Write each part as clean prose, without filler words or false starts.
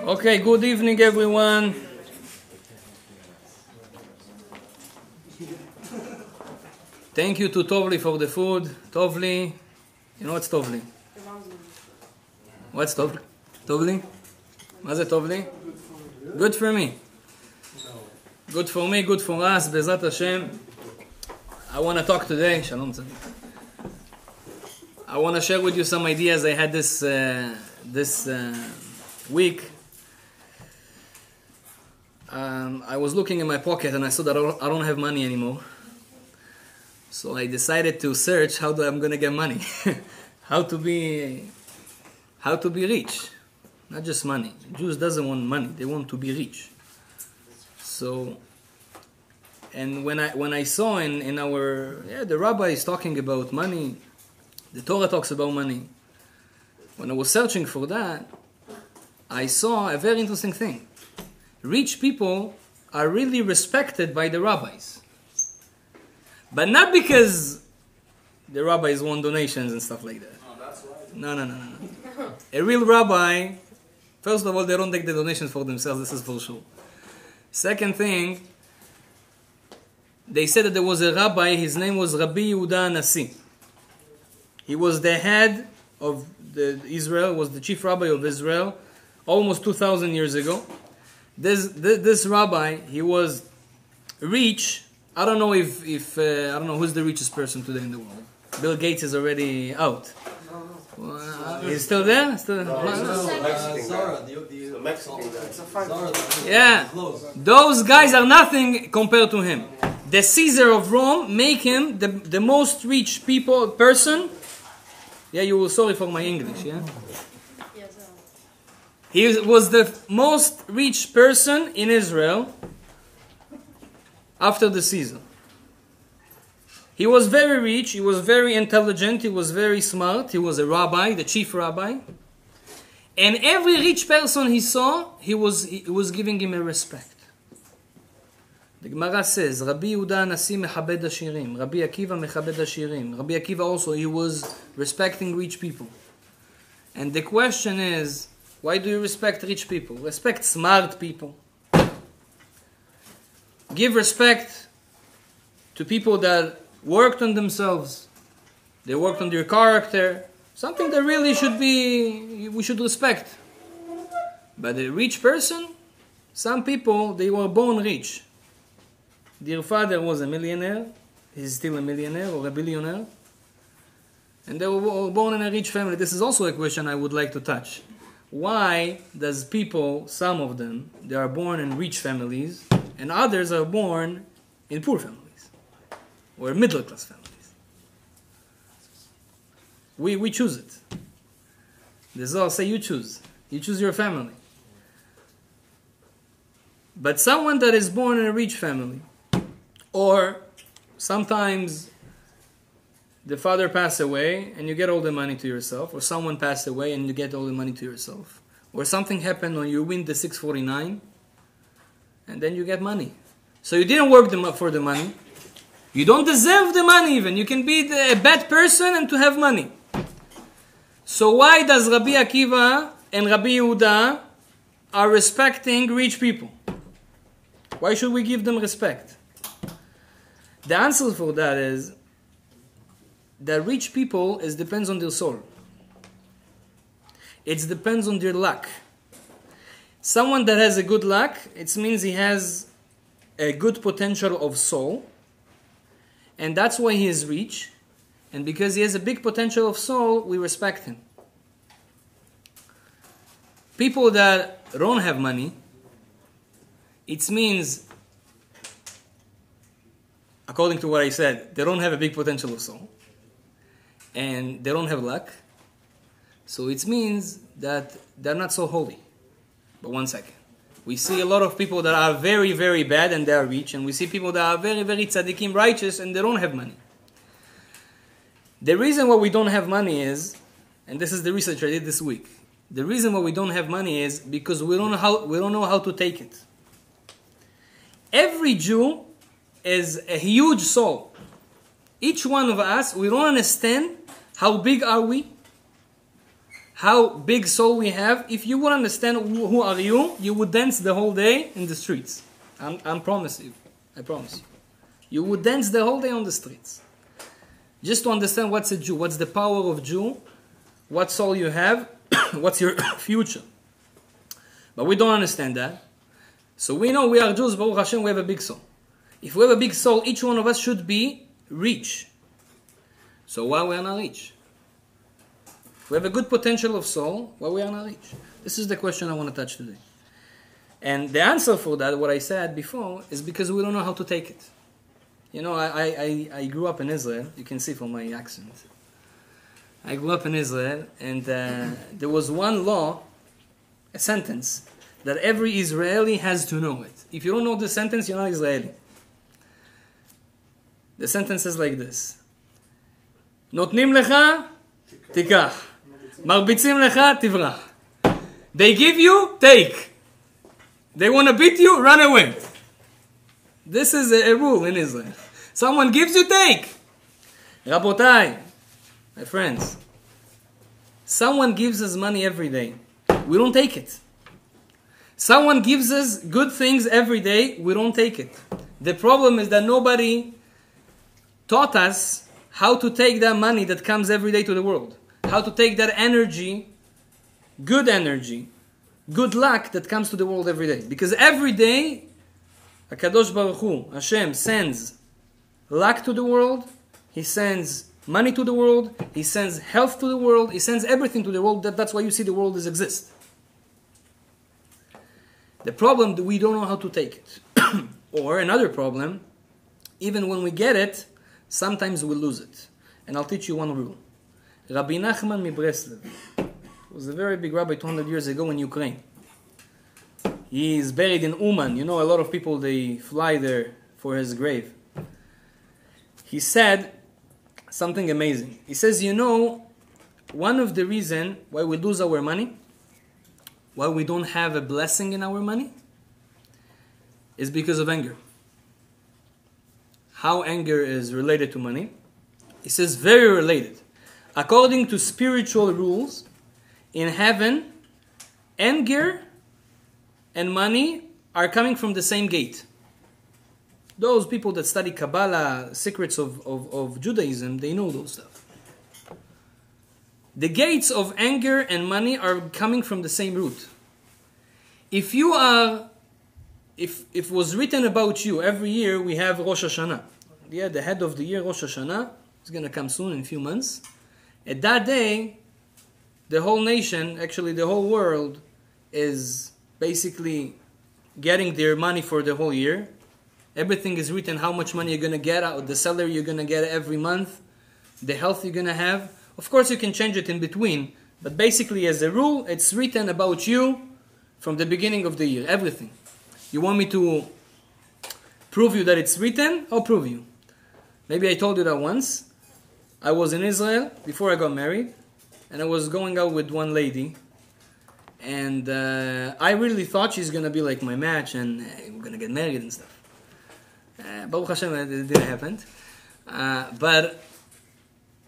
Okay, good evening everyone. Thank you to Tovli for the food. Tovli, you know what's Tovli? What's Tovli? Tovli? מה זה Tovli? Good for me. Good for me, good for us, בעזרת השם. I want to talk today. Shalom tzaddik. I want to share with you some ideas I had this week. I was looking in my pocket and I saw that I don't have money anymore. So I decided to search how I'm going to get money. how to be rich. Not just money. Jews doesn't want money. They want to be rich. So, and when I saw in our, the rabbi is talking about money, the Torah talks about money. When I was searching for that, I saw a very interesting thing. Rich people are really respected by the rabbis. But not because the rabbis want donations and stuff like that. Oh, that's right. No. A real rabbi, first of all, they don't take the donations for themselves, this is for sure. Second thing, they said that there was a rabbi, his name was Rabbi Yehuda Nasi. He was the head of Israel, was the chief rabbi of Israel, almost 2,000 years ago. This rabbi, he was rich. I don't know if I don't know who's the richest person today in the world. Bill Gates is already out. He's still there? The Mexican guy. Yeah. Those guys are nothing compared to him. The Caesar of Rome make him the most rich person. Yeah, you were sorry for my English, yeah? He was the most rich person in Israel after the Caesar. He was very rich, he was very intelligent, he was very smart, he was a rabbi, the chief rabbi. And every rich person he saw, he was giving him a respect. The Gemara says, Rabbi Yehuda Nasi mechabed ashirim, Rabbi Akiva mechabed ashirim. Rabbi Akiva also, he was respecting rich people. And the question is, why do you respect rich people? Respect smart people. Give respect to people that worked on themselves. They worked on their character. Something that really we should respect. But a rich person, some people, they were born rich. Their father was a millionaire. He's still a millionaire or a billionaire. And they were born in a rich family. This is also a question I would like to touch. Why does people, some of them, they are born in rich families and others are born in poor families or middle class families? We choose it. The Zohar say you choose. You choose your family. But someone that is born in a rich family, or sometimes the father passed away and you get all the money to yourself, or someone passed away and you get all the money to yourself, or something happened when you win the 649 and then you get money. So you didn't work for the money. You don't deserve the money even. You can be a bad person and to have money. So why does Rabbi Akiva and Rabbi Yehuda are respecting rich people? Why should we give them respect? The answer for that is that rich people depends on their soul. It depends on their luck. Someone that has a good luck, it means he has a good potential of soul. And that's why he is rich. And because he has a big potential of soul, we respect him. People that don't have money, it means, according to what I said, they don't have a big potential of soul. And they don't have luck. So it means that they're not so holy. But one second. We see a lot of people that are very, very bad and they are rich. And we see people that are very, very tzaddikim, righteous, and they don't have money. The reason why we don't have money is, and this is the research I did this week, the reason why we don't have money is because we don't know how to take it. Every Jew is a huge soul. Each one of us, we don't understand how big are we, how big soul we have, if you would understand who are you, you would dance the whole day in the streets. I promise you. I promise you. You would dance the whole day on the streets. Just to understand what's a Jew, what's the power of Jew, what soul you have, what's your future. But we don't understand that. So we know we are Jews, Baruch Hashem, we have a big soul. If we have a big soul, each one of us should be rich. So why we are not rich? If we have a good potential of soul, why we are not rich? This is the question I want to touch today. And the answer for that, what I said before, is because we don't know how to take it. You know, I grew up in Israel. You can see from my accent. I grew up in Israel, and there was one law, a sentence, that every Israeli has to know it. If you don't know the sentence, you're not Israeli. The sentence is like this. נותנים לך, תיקח. מרביצים לך, תברח. They give you, take. They want to beat you, run away. This is a rule in Israel. Someone gives you, take. Rabotai, my friends, someone gives us money every day. We don't take it. Someone gives us good things every day. We don't take it. The problem is that nobody taught us how to take that money that comes every day to the world. How to take that energy, good luck that comes to the world every day. Because every day, HaKadosh Baruch Hu, Hashem, sends luck to the world. He sends money to the world. He sends health to the world. He sends everything to the world. That's why you see the world does exist. The problem that we don't know how to take it. Or another problem, even when we get it, sometimes we lose it. And I'll teach you one rule. Rabbi Nachman Mibreslev was a very big rabbi 200 years ago in Ukraine. He is buried in Uman. You know, a lot of people, they fly there for his grave. He said something amazing. He says, you know, one of the reasons why we lose our money, why we don't have a blessing in our money, is because of anger. How anger is related to money? He says, very related. According to spiritual rules, in heaven, anger and money are coming from the same gate. Those people that study Kabbalah, secrets of Judaism, they know those stuff. The gates of anger and money are coming from the same root. If it was written about you, every year we have Rosh Hashanah. Yeah, the head of the year, Rosh Hashanah, is going to come soon in a few months. At that day, the whole nation, actually the whole world, is basically getting their money for the whole year. Everything is written, how much money you're going to get out, the salary you're going to get every month, the health you're going to have. Of course, you can change it in between, but basically, as a rule, it's written about you from the beginning of the year, everything. You want me to prove you that it's written? I'll prove you. Maybe I told you that once. I was in Israel before I got married, and I was going out with one lady, and I really thought she's going to be like my match, and we're going to get married and stuff. Baruch Hashem, it didn't happen. But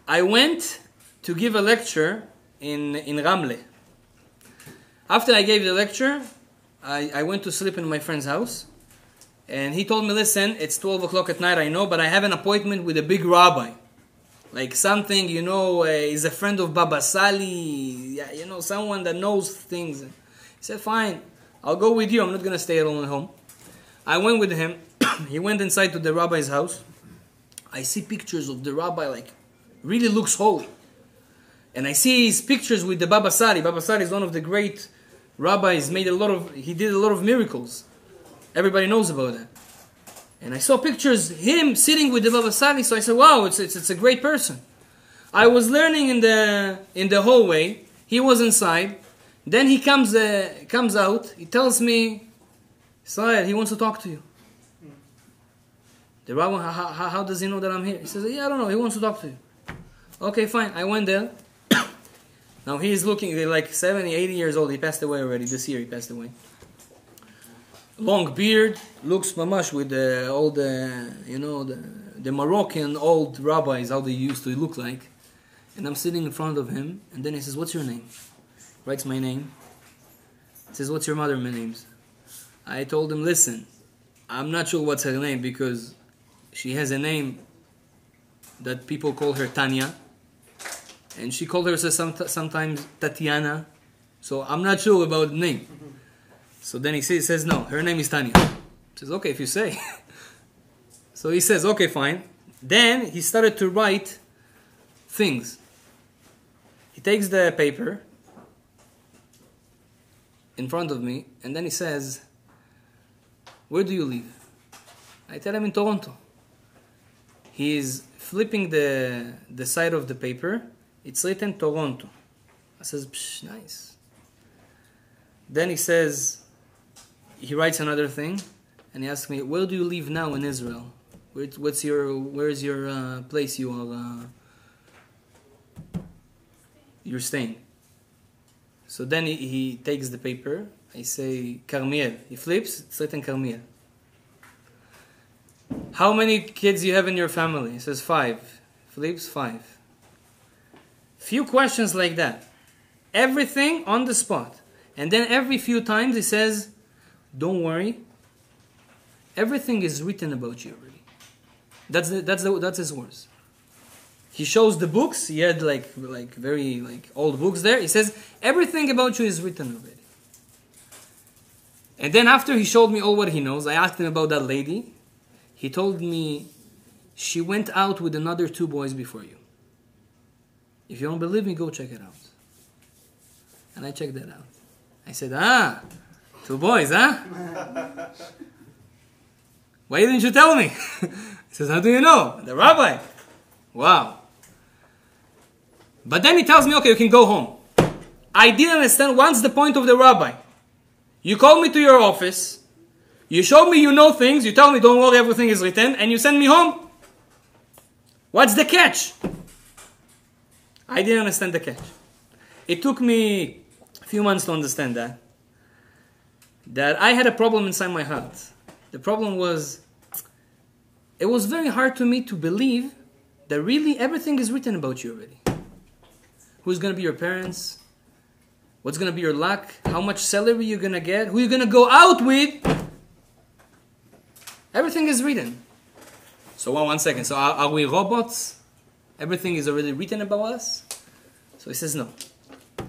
I went to give a lecture in Ramle. After I gave the lecture, I went to sleep in my friend's house. And he told me, listen, it's 12 o'clock at night, I know, but I have an appointment with a big rabbi. Like something, you know, is a friend of Baba Sali, you know, someone that knows things. He said, fine, I'll go with you. I'm not going to stay alone at home. I went with him. He went inside to the rabbi's house. I see pictures of the rabbi, like, really looks holy. And I see his pictures with the Baba Sali. Baba Sali is one of the great rabbis, he did a lot of miracles. Everybody knows about that. And I saw pictures, him sitting with the Baba Sali, so I said, wow, it's a great person. I was learning in the hallway. He was inside. Then he comes out. He tells me, Israel, he wants to talk to you. The rabbi, how does he know that I'm here? He says, yeah, I don't know. He wants to talk to you. Okay, fine. I went there. Now he's looking like 70, 80 years old. He passed away already. This year he passed away. Long beard, looks mamash with all the Moroccan old rabbis, how they used to look like. And I'm sitting in front of him, and then he says, what's your name? writes my name. He says, what's your mother's name? I told him, listen, I'm not sure what's her name because she has a name that people call her Tanya. And she called herself sometimes Tatiana. So I'm not sure about the name. So then he says, no, her name is Tanya. He says, okay, if you say. So he says, okay, fine. Then he started to write things. He takes the paper in front of me, and then he says, where do you live? I tell him in Toronto. He is flipping the side of the paper. It's written Toronto. I says, psh, nice. Then he says, he writes another thing, and he asks me, where do you live now in Israel? Where's your place you're staying? So then he takes the paper. I say, Carmiel. He flips, it's written Carmiel. How many kids you have in your family? He says 5. Flips, 5. Few questions like that. Everything on the spot. And then every few times he says, don't worry. Everything is written about you already. That's his words. He shows the books. He had like very old books there. He says, everything about you is written already. And then after he showed me all what he knows, I asked him about that lady. He told me, she went out with another 2 boys before you. If you don't believe me, go check it out. And I checked that out. I said, 2 boys, huh? Why didn't you tell me? He says, how do you know? The rabbi. Wow. But then he tells me, okay, you can go home. I didn't understand what's the point of the rabbi. You call me to your office. You show me you know things. You tell me, don't worry, everything is written. And you send me home. What's the catch? I didn't understand the catch. It took me a few months to understand that. That I had a problem inside my heart. The problem was, it was very hard to me to believe that really everything is written about you already. Who's going to be your parents? What's going to be your luck? How much salary you're going to get? Who you're going to go out with? Everything is written. So 1 second. So are we robots? Everything is already written about us? So he says no.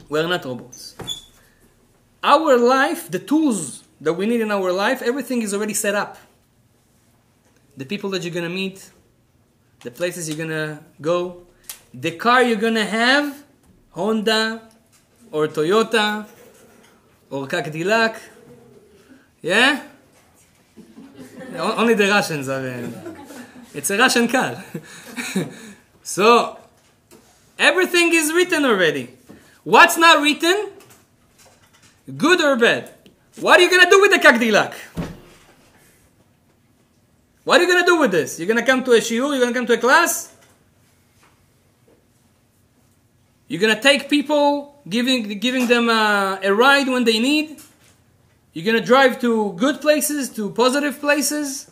We're not robots. Our life, the tools that we need in our life, everything is already set up. The people that you're going to meet, the places you're going to go, the car you're going to have, Honda or Toyota or Cadillac. Yeah? Only the Russians are it's a Russian car. So, everything is written already. What's not written? Good or bad? What are you going to do with the Cadillac? What are you going to do with this? You're going to come to a shiur? You're going to come to a class? You're going to take people, giving them a ride when they need? You're going to drive to good places, to positive places?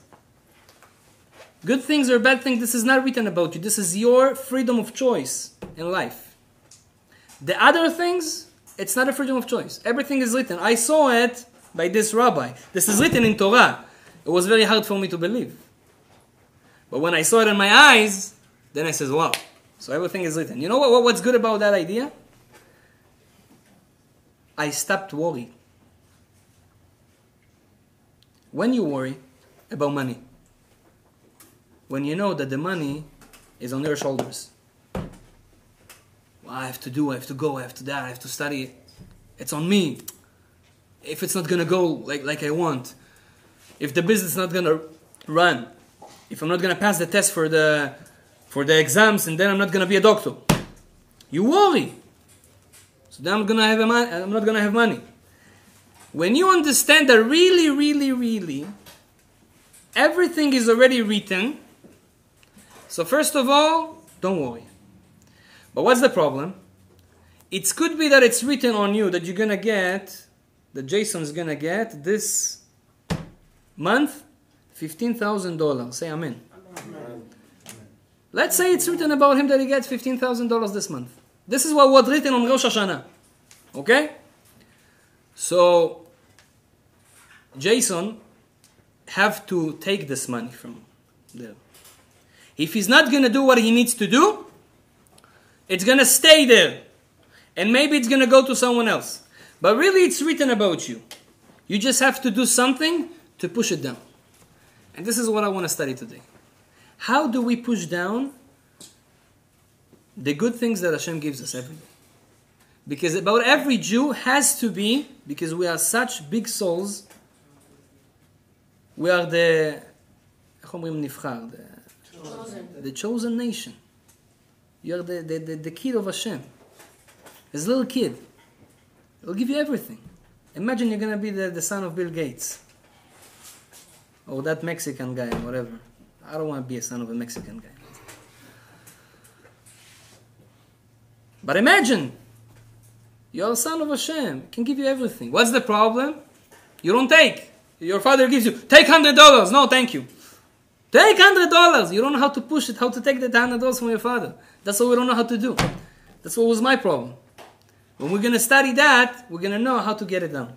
Good things or bad things, this is not written about you. This is your freedom of choice in life. The other things, it's not a freedom of choice. Everything is written. I saw it by this rabbi. This is written in Torah. It was very hard for me to believe. But when I saw it in my eyes, then I said, wow. So everything is written. You know what's good about that idea? I stopped worrying. When you worry about money, when you know that the money is on your shoulders. Well, I have to do, I have to go, I have to that, I have to study. It's on me. If it's not going to go like I want, if the business is not going to run, if I'm not going to pass the test for the exams, and then I'm not going to be a doctor. You worry. So then I'm not going to have money. When you understand that really, really, really, everything is already written, so first of all, don't worry. But what's the problem? It could be that it's written on you that you're going to get, that Jason's going to get this month, $15,000. Say amen. Amen. Let's say it's written about him that he gets $15,000 this month. This is what was written on Rosh Hashanah. Okay? So, Jason have to take this money from there. If he's not going to do what he needs to do, it's going to stay there. And maybe it's going to go to someone else. But really it's written about you. You just have to do something to push it down. And this is what I want to study today. How do we push down the good things that Hashem gives us every day? Because about every Jew has to be, because we are such big souls, we are the chosen nation. You are the kid of Hashem. As a little kid, he'll give you everything. Imagine you're going to be the son of Bill Gates. Or that Mexican guy, whatever. I don't want to be a son of a Mexican guy. But imagine, you're a son of Hashem. He can give you everything. What's the problem? You don't take. Your father gives you, take $100. No, thank you. Take $100. You don't know how to push it, how to take the $100 from your father. That's what we don't know how to do. That's what was my problem. When we're going to study that, we're going to know how to get it done.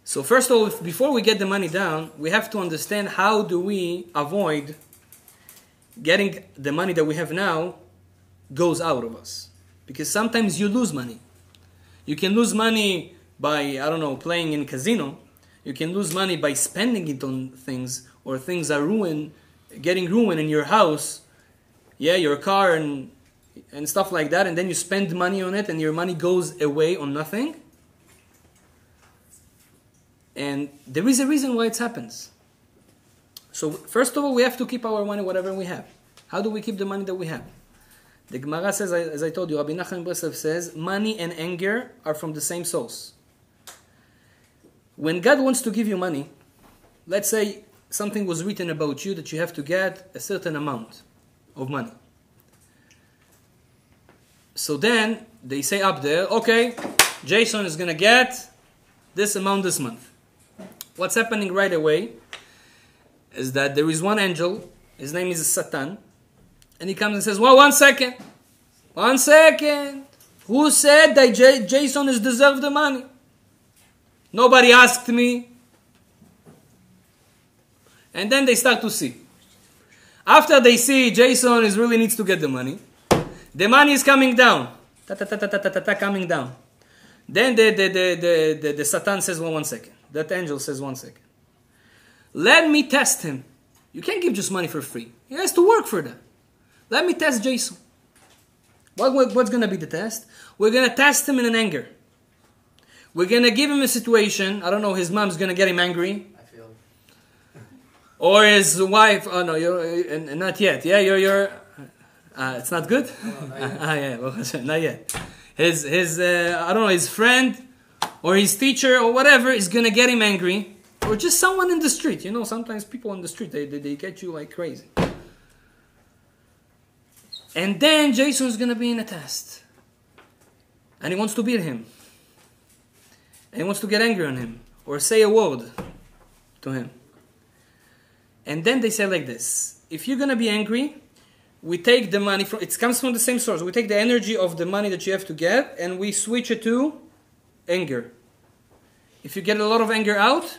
So first of all, before we get the money down, we have to understand how do we avoid getting the money that we have now goes out of us. Because sometimes you lose money. You can lose money by, I don't know, playing in casino. You can lose money by spending it on things, or things are getting ruined in your house, your car and stuff like that, and then you spend money on it and your money goes away on nothing. And there is a reason why it happens. So first of all, we have to keep our money, whatever we have. How do we keep the money that we have? The Gemara says, as I told you, Rabbi Nachman Breslev says, money and anger are from the same source. When God wants to give you money, let's say something was written about you that you have to get a certain amount of money. So then they say up there, okay, Jason is going to get this amount this month. What's happening right away is that there is one angel, his name is Satan, and he comes and says, well, 1 second. 1 second. Who said that Jason is deserved the money? Nobody asked me. And then they start to see. After they see Jason really needs to get the money is coming down. Coming down. Then the Satan says, well, 1 second. That angel says, 1 second. Let me test him. You can't give just money for free. He has to work for that. Let me test Jason. What's going to be the test? We're going to test him in an anger. We're going to give him a situation. I don't know, his mom's going to get him angry. I feel. Or his wife. Oh, no, you're not yet. Yeah, you're it's not good? No, not yet. Yeah, well, not yet. His I don't know, his friend or his teacher or whatever is going to get him angry. Or just someone in the street. You know, sometimes people on the street, they get you like crazy. And then Jason's going to be in a test. And he wants to beat him. And he wants to get angry on him. Or say a word to him. And then they say like this. If you're going to be angry, we take the money from... It comes from the same source. We take the energy of the money that you have to get and we switch it to anger. If you get a lot of anger out,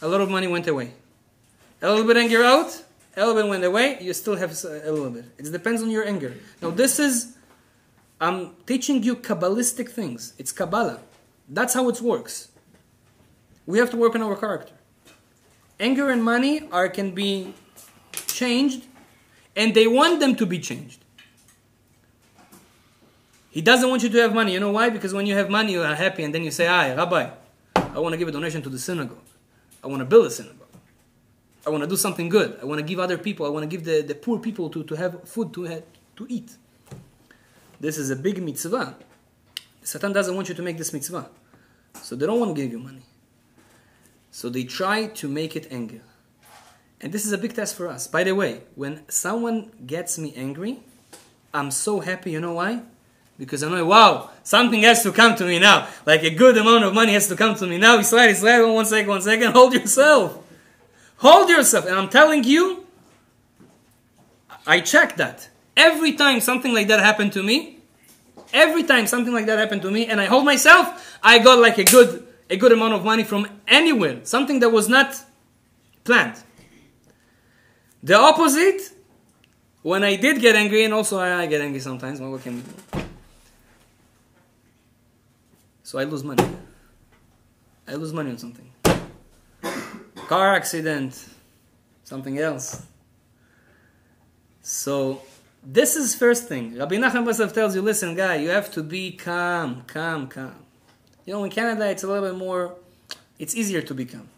a lot of money went away. A little bit anger out, a little bit went away, you still have a little bit. It depends on your anger. Now this is... I'm teaching you Kabbalistic things. It's Kabbalah. That's how it works. We have to work on our character. Anger and money can be changed, and they want them to be changed. He doesn't want you to have money. You know why? Because when you have money, you are happy, and then you say, Rabbi, I want to give a donation to the synagogue. I want to build a synagogue. I want to do something good. I want to give other people. I want to give the poor people to have food to eat. This is a big mitzvah. Satan doesn't want you to make this mitzvah. So they don't want to give you money. So they try to make it anger. And this is a big test for us. By the way, when someone gets me angry, I'm so happy. You know why? Because I'm like, wow, something has to come to me now. Like a good amount of money has to come to me now. Slide, 1 second. Hold yourself. Hold yourself. And I'm telling you, I checked that. Every time something like that happened to me, Every time something like that happened to me, and I hold myself, I got like a good amount of money from anywhere. Something that was not planned. The opposite, when I did get angry, and also I get angry sometimes. What can we do? So I lose money. I lose money on something. Car accident, something else. So this is first thing. Rabbi Nachman Basov tells you, listen, guy, you have to be calm. You know, in Canada, it's a little bit more, it's easier to be calm.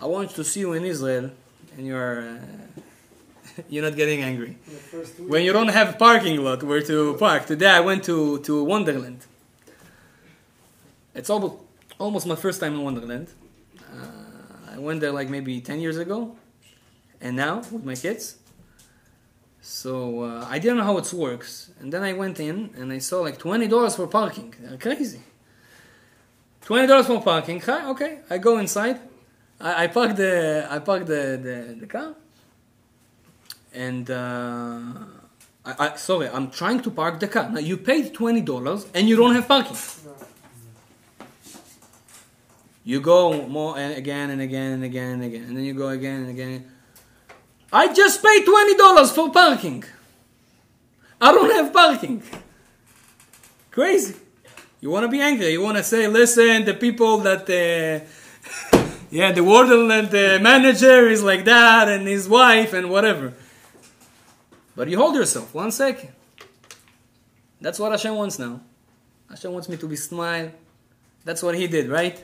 I want to see you in Israel, and you're not getting angry. When you don't have parking lot where to park. Today I went to Wonderland. It's almost my first time in Wonderland. I went there like maybe 10 years ago, and now with my kids. So I didn't know how it works, and then I went in and I saw like $20 for parking. They're crazy. $20 for parking. Okay, I go inside. I park the car, and I'm trying to park the car. Now you paid $20 and you don't have parking. You go more and again, and then you go again and again. I just paid $20 for parking. I don't have parking. Crazy. You want to be angry. You want to say, listen, the people that, the Wonderland manager is like that, and his wife, and whatever. But you hold yourself. 1 second. That's what Hashem wants now. Hashem wants me to be smile. That's what he did, right?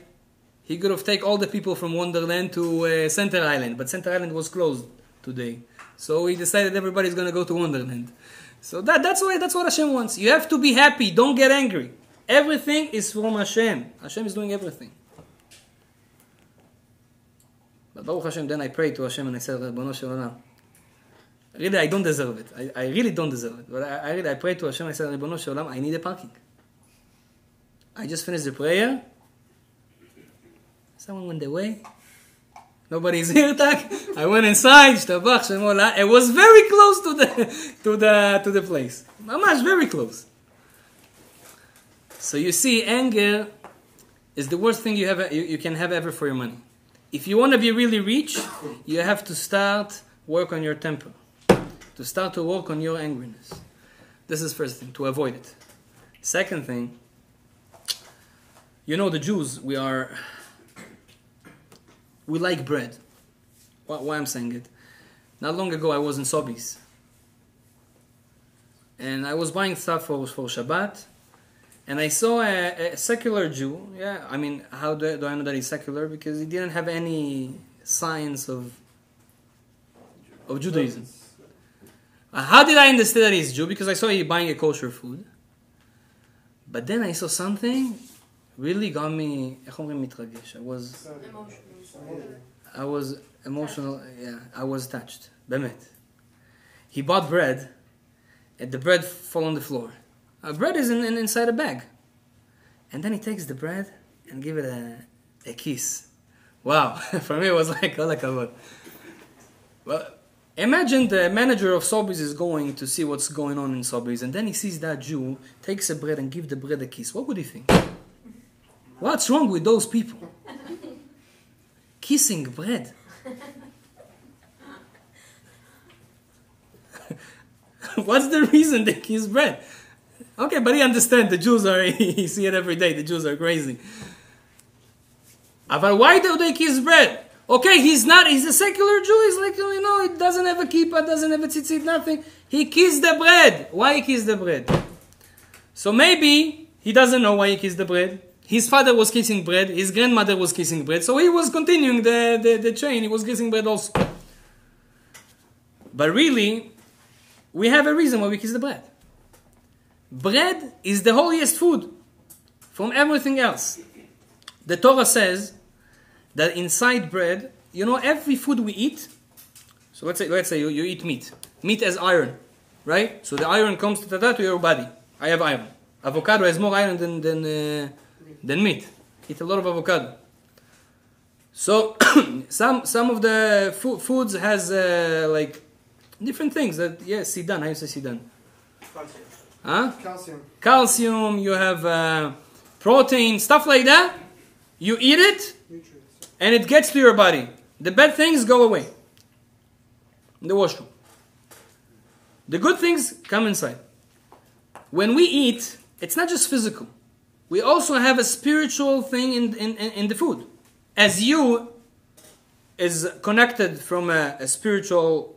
He could have taken all the people from Wonderland to Center Island, but Center Island was closed today. So he decided everybody's going to go to Wonderland. So that's what Hashem wants. You have to be happy. Don't get angry. Everything is from Hashem. Hashem is doing everything. But Baruch Hashem, then I prayed to Hashem and I said, Rabbono Shel Olam, really, I don't deserve it. I really don't deserve it. But I prayed to Hashem and I said, Rabbono Shel Olam, I need a parking. I just finished the prayer. Someone went away. Nobody's here, tak. I went inside. Shtabach Shem Olam. It was very close to the place. Mamash, very close. So you see, anger is the worst thing you can have ever for your money. If you want to be really rich, you have to start work on your temper, to start to work on your angriness. This is first thing, to avoid it. Second thing, you know, the Jews, we like bread. Why I'm saying it? Not long ago, I was in Sobeys. And I was buying stuff for Shabbat. And I saw a secular Jew. Yeah, I mean, how do I know that he's secular? Because he didn't have any signs of Judaism. How did I understand that he's Jew? Because I saw he buying a kosher food. But then I saw something really got me. I was emotional. Yeah, I was touched. Bemet. He bought bread, and the bread fell on the floor. Bread is inside a bag, and then he takes the bread and give it a kiss. Wow! For me, it was like, oh, well, imagine the manager of Sobeys is going to see what's going on in Sobeys, and then he sees that Jew takes a bread and give the bread a kiss. What would he think? What's wrong with those people? Kissing bread. What's the reason they kiss bread? Okay, but he understands the Jews are, he see it every day, the Jews are crazy. But why do they kiss bread? Okay, he's a secular Jew, he's like, he doesn't have a kippah, doesn't have a tzitzit, nothing. He kissed the bread. Why he kissed the bread? So maybe he doesn't know why he kissed the bread. His father was kissing bread, his grandmother was kissing bread, so he was continuing the chain, he was kissing bread also. But really, we have a reason why we kiss the bread. Bread is the holiest food from everything else. The Torah says that inside bread, every food we eat. So let's say you eat meat. Meat has iron, right? So the iron comes to your body. I have iron. Avocado has more iron than meat. Eat a lot of avocado. So some of the foods has like different things that sidan. How you say sidan? Huh? Calcium. Calcium, you have protein, stuff like that. You eat it, Nutrients. and it gets to your body. The bad things go away in the washroom. The good things come inside. When we eat, it's not just physical. We also have a spiritual thing in the food. As you is connected from a spiritual,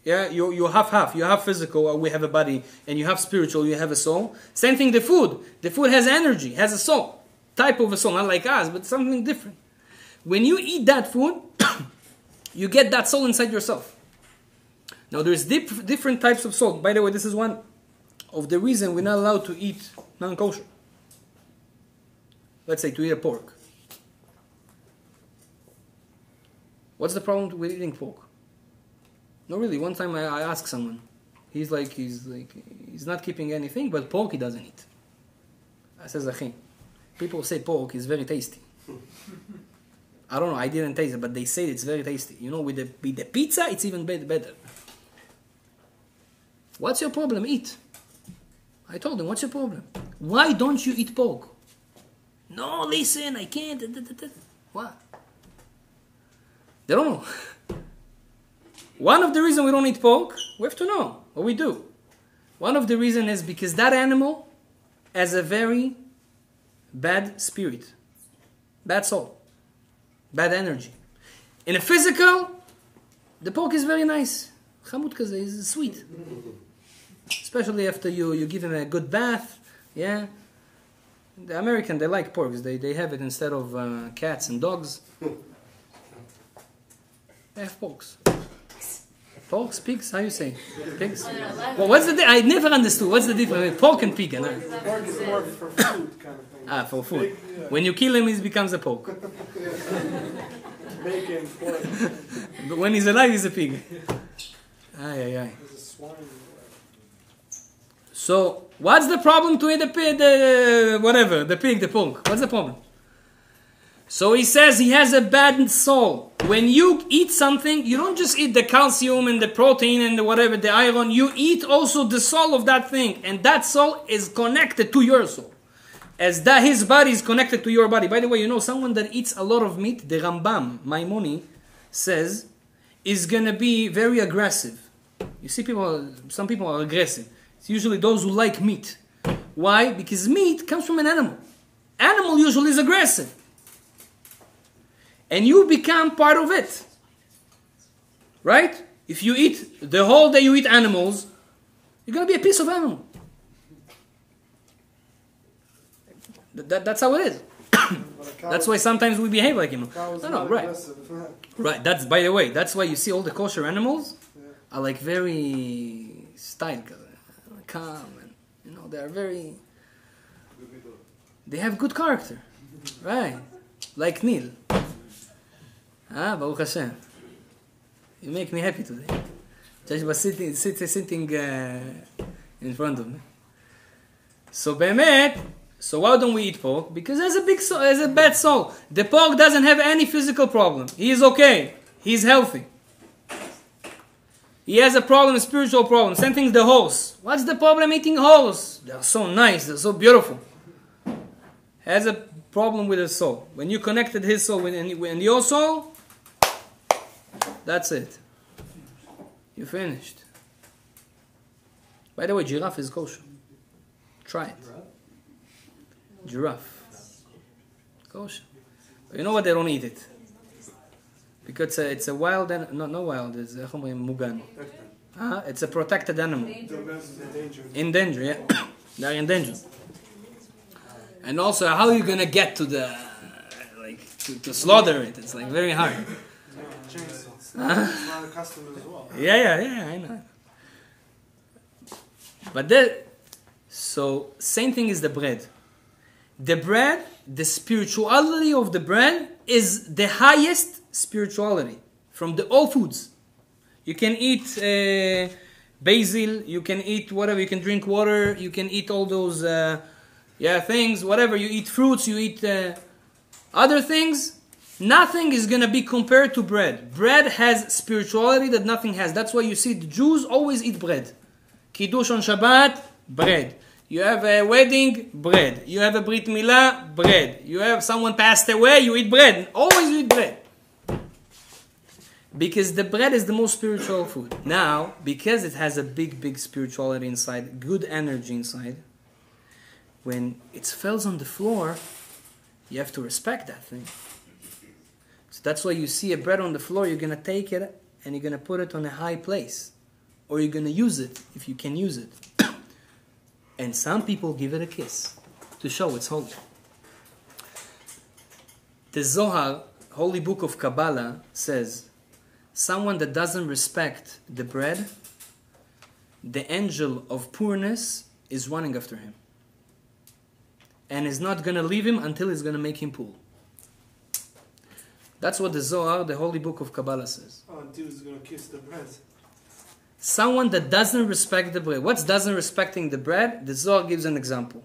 yeah, you have half. You have physical, we have a body, and you have spiritual, you have a soul. Same thing the food. The food has energy, has a soul. Type of a soul, not like us, but something different. When you eat that food, you get that soul inside yourself. Now there's different types of soul. By the way, this is one of the reasons we're not allowed to eat non-kosher. Let's say to eat a pork. What's the problem with eating pork? No, really. One time I asked someone. He's not keeping anything, but pork he doesn't eat. I says, Achim, people say pork is very tasty. I don't know, I didn't taste it, but they say it's very tasty. You know, with the pizza, it's even better. What's your problem? Eat. I told him, what's your problem? Why don't you eat pork? No, listen, I can't. What? They don't know. One of the reasons we don't eat pork, we have to know what we do. One of the reasons is because that animal has a very bad spirit, bad soul, bad energy. In a physical, the pork is very nice. Chamut kaze is sweet. Especially after you give him a good bath. Yeah. The American, they like porks. They have it instead of cats and dogs. They have porks. Porks, pigs, how you say? Pigs? Well, what's the I never understood. What's the difference between pork and pig? Pork is more for food kind of thing. Ah, for food. Pig, yeah. When you kill him, he becomes a pork. Bacon, pork. But when he's alive, he's a pig. Aye. There's a swine. So, what's the problem to eat the pig, the pork? What's the problem? So he says he has a bad soul. When you eat something, you don't just eat the calcium and the protein and the whatever, the iron. You eat also the soul of that thing. And that soul is connected to your soul. As that his body is connected to your body. By the way, you know, someone that eats a lot of meat, the Rambam, Maimoni, says, is going to be very aggressive. You see some people are aggressive. It's usually those who like meat. Why? Because meat comes from an animal. Animal usually is aggressive. And you become part of it. Right? If you eat, the whole day you eat animals, you're going to be a piece of animal. That's how it is. That's why sometimes we behave like him. No, right. Right, that's, by the way, that's why you see all the kosher animals are like very style, calm, and, you know, they are very, they have good character. Right. Like Neil. Baruch Hashem. You make me happy today. Just was sitting in front of me. So, Be'emet, so why don't we eat pork? Because there's a big soul, there's a bad soul. The pork doesn't have any physical problem. He is okay. He's healthy. He has a problem, a spiritual problem. Same thing with the horse. What's the problem eating horse? They're so nice, they're so beautiful. Has a problem with his soul. When you connected his soul with your soul, that's it. You finished. By the way, giraffe is kosher. Try it. Giraffe. Kosher. But you know what? They don't eat it. Because it's a wild animal. No wild. It's mugan. It's a protected animal. In danger, yeah. They're in danger. And also, how are you going to get to the... to slaughter it? It's like very hard. It's not accustomed as well. Yeah, I know. But so, same thing is the bread. The bread, the spirituality of the bread is the highest spirituality from all foods. You can eat basil, you can eat whatever, you can drink water, you can eat all those things, whatever. You eat fruits, you eat other things. Nothing is going to be compared to bread. Bread has spirituality that nothing has. That's why you see the Jews always eat bread. Kiddush on Shabbat, bread. You have a wedding, bread. You have a brit milah, bread. You have someone passed away, you eat bread. Always you eat bread. Because the bread is the most spiritual food. Now, because it has a big spirituality inside, good energy inside, when it falls on the floor, you have to respect that thing. So that's why you see a bread on the floor, you're going to take it and you're going to put it on a high place. Or you're going to use it, if you can use it. And some people give it a kiss to show it's holy. The Zohar, Holy Book of Kabbalah, says, someone that doesn't respect the bread, the angel of poorness is running after him. And is not going to leave him until he's going to make him poor. That's what the Zohar, the Holy Book of Kabbalah, says. Oh, until he's going to kiss the bread. Someone that doesn't respect the bread. What's doesn't respecting the bread? The Zohar gives an example.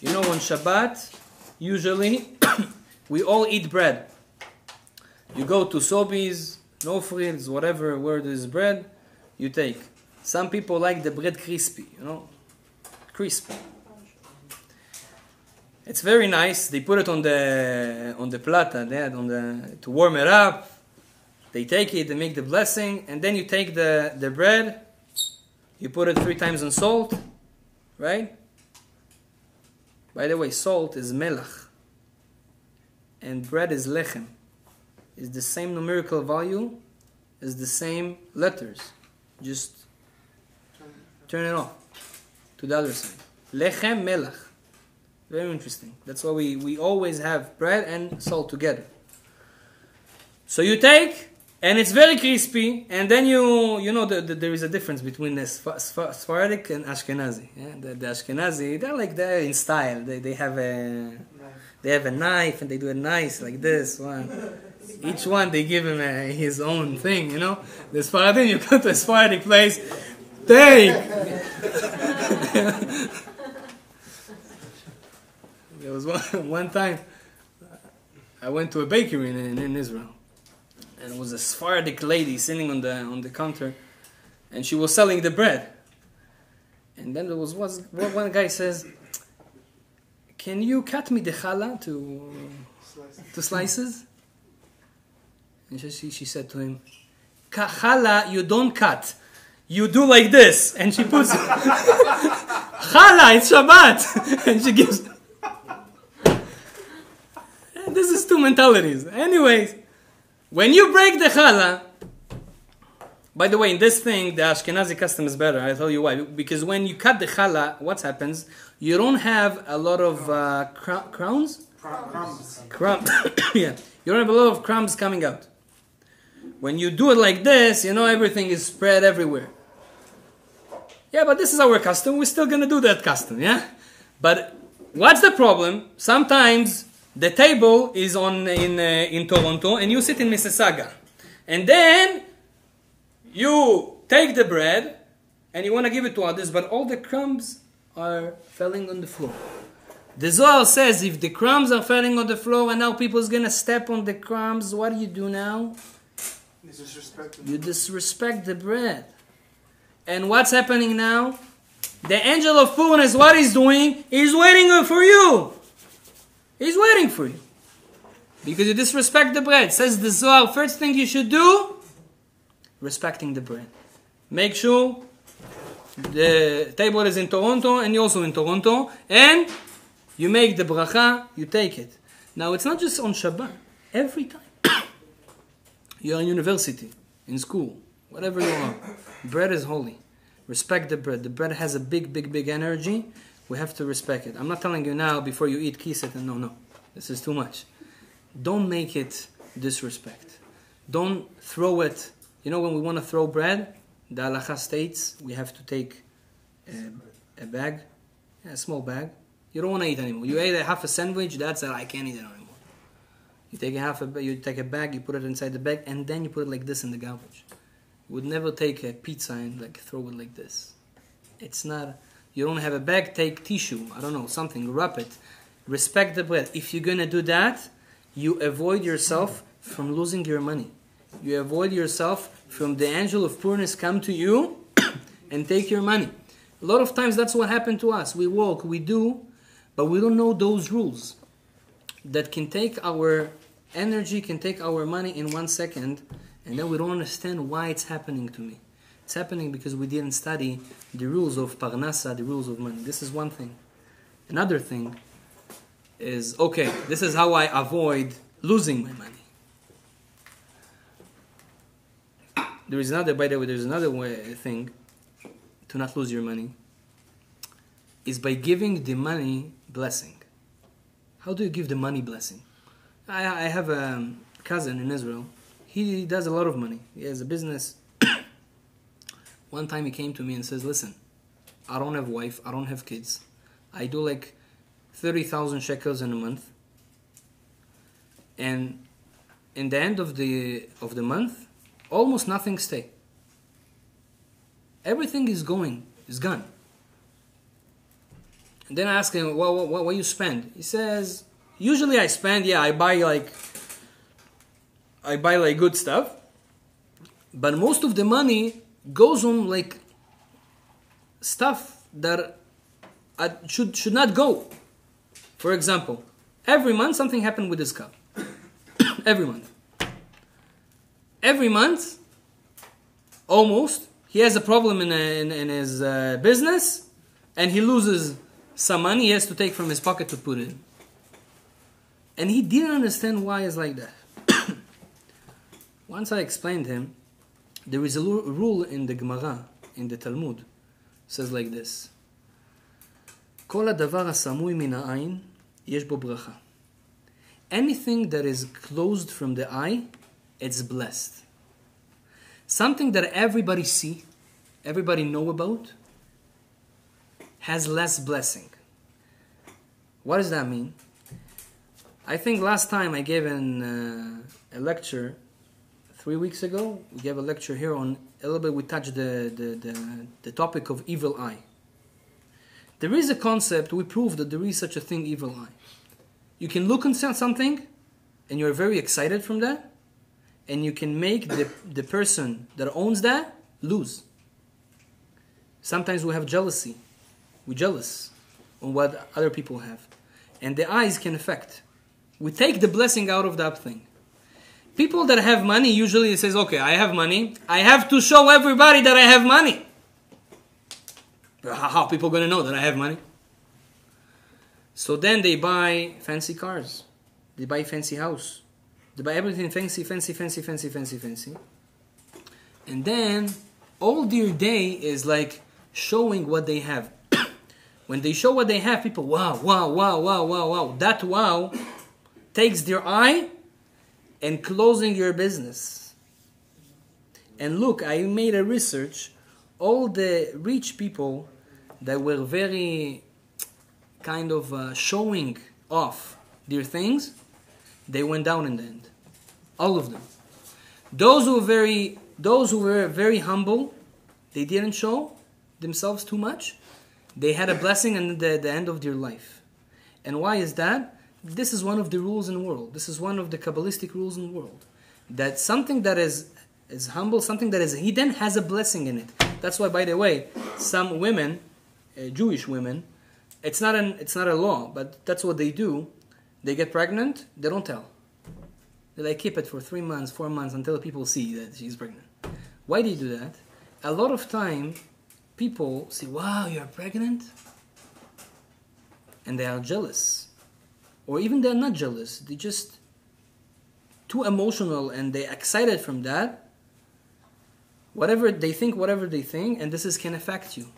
You know, on Shabbat, usually, we all eat bread. You go to Sobeys, no frills, whatever, where there's bread, you take. Some people like the bread crispy, you know, crispy. It's very nice. They put it on the plata, to warm it up. They take it, they make the blessing, and then you take the bread, you put it 3 times in salt, right? By the way, salt is melach, and bread is lechem. It's the same numerical value as the same letters. Just turn it off to the other side. Lechem, melach. Very interesting. That's why we always have bread and salt together. So you take, and it's very crispy, and then you know there is a difference between the Sephardic and Ashkenazi. Yeah? The Ashkenazi, they're in style. They have a knife, and they do it nice like this one. Each one they give him his own thing, you know. The Sephardim, you go to a Sephardic place, take. There was one time I went to a bakery in Israel, and it was a Sephardic lady sitting on the counter, and she was selling the bread. And then there was one guy says, "Can you cut me the challah to slices?" And she said to him, "Challah you don't cut, you do like this." And she puts challah, it's Shabbat, and she gives. This is two mentalities. Anyways, when you break the challah, by the way, in this thing, the Ashkenazi custom is better. I'll tell you why. Because when you cut the challah, what happens? You don't have a lot of crumbs. Crumbs. Yeah. You don't have a lot of crumbs coming out. When you do it like this, you know, everything is spread everywhere. Yeah, but this is our custom. We're still going to do that custom, yeah? But what's the problem? Sometimes the table is in Toronto and you sit in Mississauga. And then you take the bread and you want to give it to others, but all the crumbs are falling on the floor. The Zohar says if the crumbs are falling on the floor and now people's going to step on the crumbs, what do now? You disrespect the bread. And what's happening now? The angel of poorness, what he's doing? He's waiting for you. He's waiting for you. Because you disrespect the bread. Says the Zohar, first thing you should do, respecting the bread. Make sure the table is in Toronto and you're also in Toronto. And you make the bracha, you take it. Now it's not just on Shabbat. Every time. You're in university, in school, whatever you are. Bread is holy. Respect the bread. The bread has a big energy. We have to respect it. I'm not telling you now, before you eat, kiss it, and no. This is too much. Don't make it disrespect. Don't throw it. You know, when we want to throw bread, the halacha states we have to take a bag, a small bag. You don't want to eat anymore. You ate half a sandwich, that's it, I can't eat it anymore. You take a bag, you put it inside the bag, and then you put it like this in the garbage. You would never take a pizza and throw it like this. It's not. You don't have a bag, take tissue, I don't know, something, wrap it. Respect the bread. If you're going to do that, you avoid yourself from losing your money. You avoid yourself from the angel of poorness come to you and take your money. A lot of times that's what happened to us. We walk, we do, but we don't know those rules that can take our energy, can take our money in 1 second, and then we don't understand why it's happening to me. It's happening because we didn't study the rules of parnasa, the rules of money. This is one thing. Another thing is, okay, this is how I avoid losing my money. There is another, by the way, there's another thing to not lose your money, is by giving the money blessing. How do you give the money blessing? I have a cousin in Israel. He does a lot of money. He has a business. One time he came to me and says, listen, I don't have wife, I don't have kids. I do like 30,000 shekels in a month. And in the end of the month, almost nothing stay. Everything is gone. And then I ask him, what you spend? He says, usually I spend, I buy like good stuff. But most of the money goes on like stuff that should not go. For example, every month something happened with his car. Every month, almost, he has a problem in his business, and he loses some money he has to take from his pocket to put in. And he didn't understand why it's like that. Once I explained him, there is a rule in the Gemara, in the Talmud, says like this: כל הדבר הסמוי מן העין, יש בו ברכה. Anything that is closed from the eye, it's blessed. Something that everybody see, everybody know about, has less blessing. What does that mean? I think last time I gave a lecture, 3 weeks ago, we gave a lecture here on, a little bit we touched the topic of evil eye. There is a concept, we prove that there is such a thing, evil eye. You can look at something, and you're very excited from that, and you can make the person that owns that lose. Sometimes we have jealousy. We're jealous on what other people have. And the eyes can affect. We take the blessing out of that thing. People that have money, usually it says, okay, I have money. I have to show everybody that I have money. How are people going to know that I have money? So then they buy fancy cars. They buy fancy house. They buy everything fancy. And then all their day is like showing what they have. When they show what they have, people, wow. That wow takes their eye and closing your business. And look, I made a research. All the rich people that were very kind of showing off their things, they went down in the end. All of them. Those who were very humble, they didn't show themselves too much. They had a blessing at the end of their life. And why is that? This is one of the rules in the world. This is one of the Kabbalistic rules in the world. That something that is humble, something that is hidden, has a blessing in it. That's why, by the way, some women, Jewish women, it's not a law, but that's what they do. They get pregnant, they don't tell. They like keep it for 3 months, 4 months until people see that she's pregnant. Why do you do that? A lot of time, people say, wow, you're pregnant? And they are jealous. Or even they're not jealous. They're just too emotional and they're excited from that. Whatever they think, and this can affect you.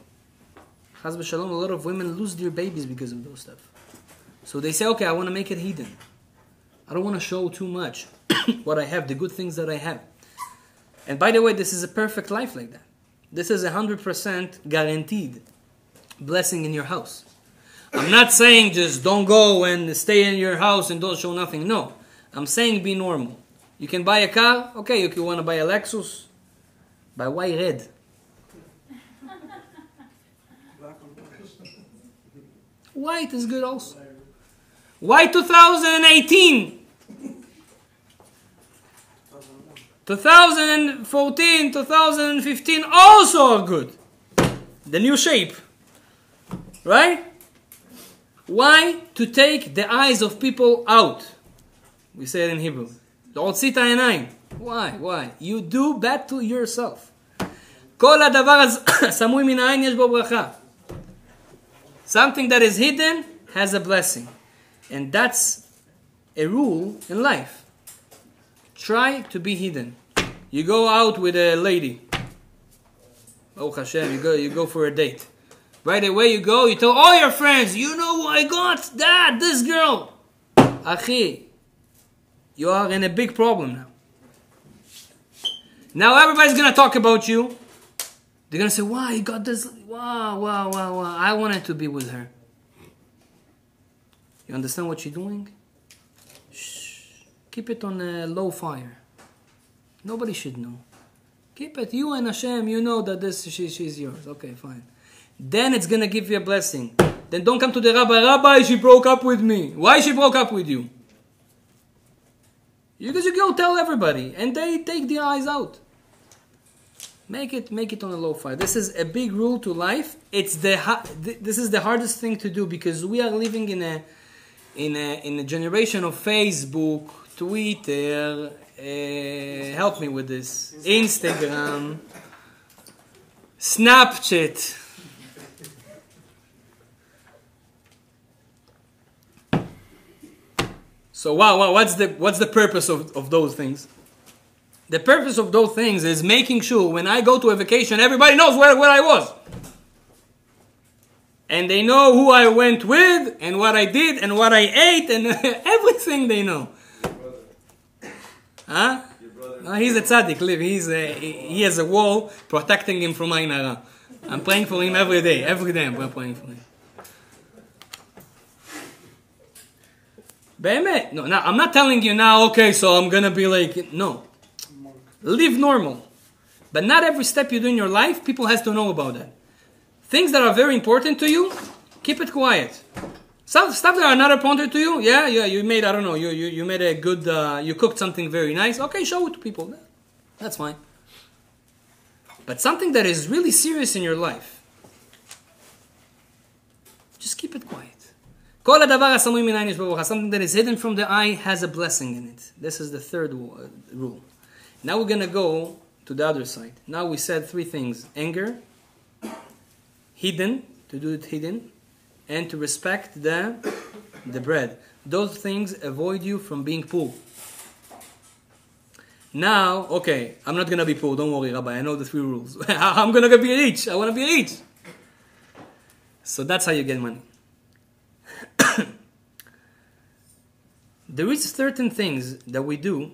Chaz v'shalom, a lot of women lose their babies because of those stuff. So they say, okay, I want to make it hidden. I don't want to show too much what I have, the good things that I have. And by the way, this is a perfect life like that. This is 100% guaranteed blessing in your house. I'm not saying just don't go and stay in your house and don't show nothing. No. I'm saying be normal. You can buy a car. Okay, if you want to buy a Lexus, buy white red. White is good also. White 2018. 2014, 2015 also are good. The new shape. Right? Why? To take the eyes of people out. We say it in Hebrew. להוציא את העיניים. Why? You do bad to yourself. כל הדבר הסמוי מן העין יש בו ברכה. Something that is hidden has a blessing. And that's a rule in life. Try to be hidden. You go out with a lady. Oh Hashem, you go for a date. Right away you go, you tell all your friends, you know who I got? This girl. Achi, you are in a big problem now. Now everybody's going to talk about you. They're going to say, wow, you got this. Wow. I wanted to be with her. You understand what you're doing? Shh. Keep it on a low fire. Nobody should know. Keep it. You and Hashem, you know that she's yours. Okay, fine. Then it's going to give you a blessing. Then don't come to the rabbi. Rabbi, she broke up with me. Why she broke up with you? Because you go tell everybody. And they take the eyes out. Make it on a low fire. This is a big rule to life. This is the hardest thing to do because we are living in a generation of Facebook, Twitter, help me with this, Instagram, Snapchat. So wow, what's the purpose of those things? The purpose of those things is making sure when I go to a vacation, everybody knows where I was. And they know who I went with, and what I did, and what I ate, and everything they know. Huh? No, he's a tzaddik, live. He has a wall protecting him from Ayin Hara. I'm praying for him every day. Every day I'm praying for him. באמת. No, now, I'm not telling you now, okay, so I'm going to be like, no. Live normal. But not every step you do in your life, people has to know about that. Things that are very important to you, keep it quiet. Stuff that are not important to you, yeah, you made, I don't know, you made a good, you cooked something very nice, okay, show it to people. That's fine. But something that is really serious in your life, just keep it quiet. כל הדבר הסמוי מן העין יש בו ברכה. Something that is hidden from the eye has a blessing in it. This is the third rule. Now we're going to go to the other side. Now we said three things. Anger, hidden, to do it hidden, and to respect the bread. Those things avoid you from being poor. Now, okay, I'm not going to be poor. Don't worry, Rabbi. I know the three rules. I'm going to be rich. I want to be rich. So that's how you get money. There is certain things that we do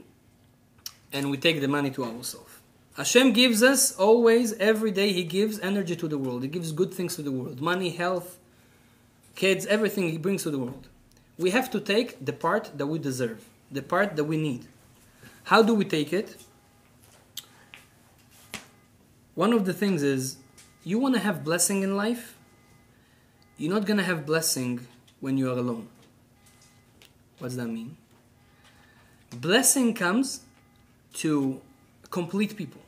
and we take the money to ourselves. Hashem gives us always, every day, He gives energy to the world. He gives good things to the world. Money, health, kids, everything He brings to the world. We have to take the part that we deserve, the part that we need. How do we take it? One of the things is, you want to have blessing in life, you're not going to have blessing when you are alone. What does that mean? Blessing comes to complete people.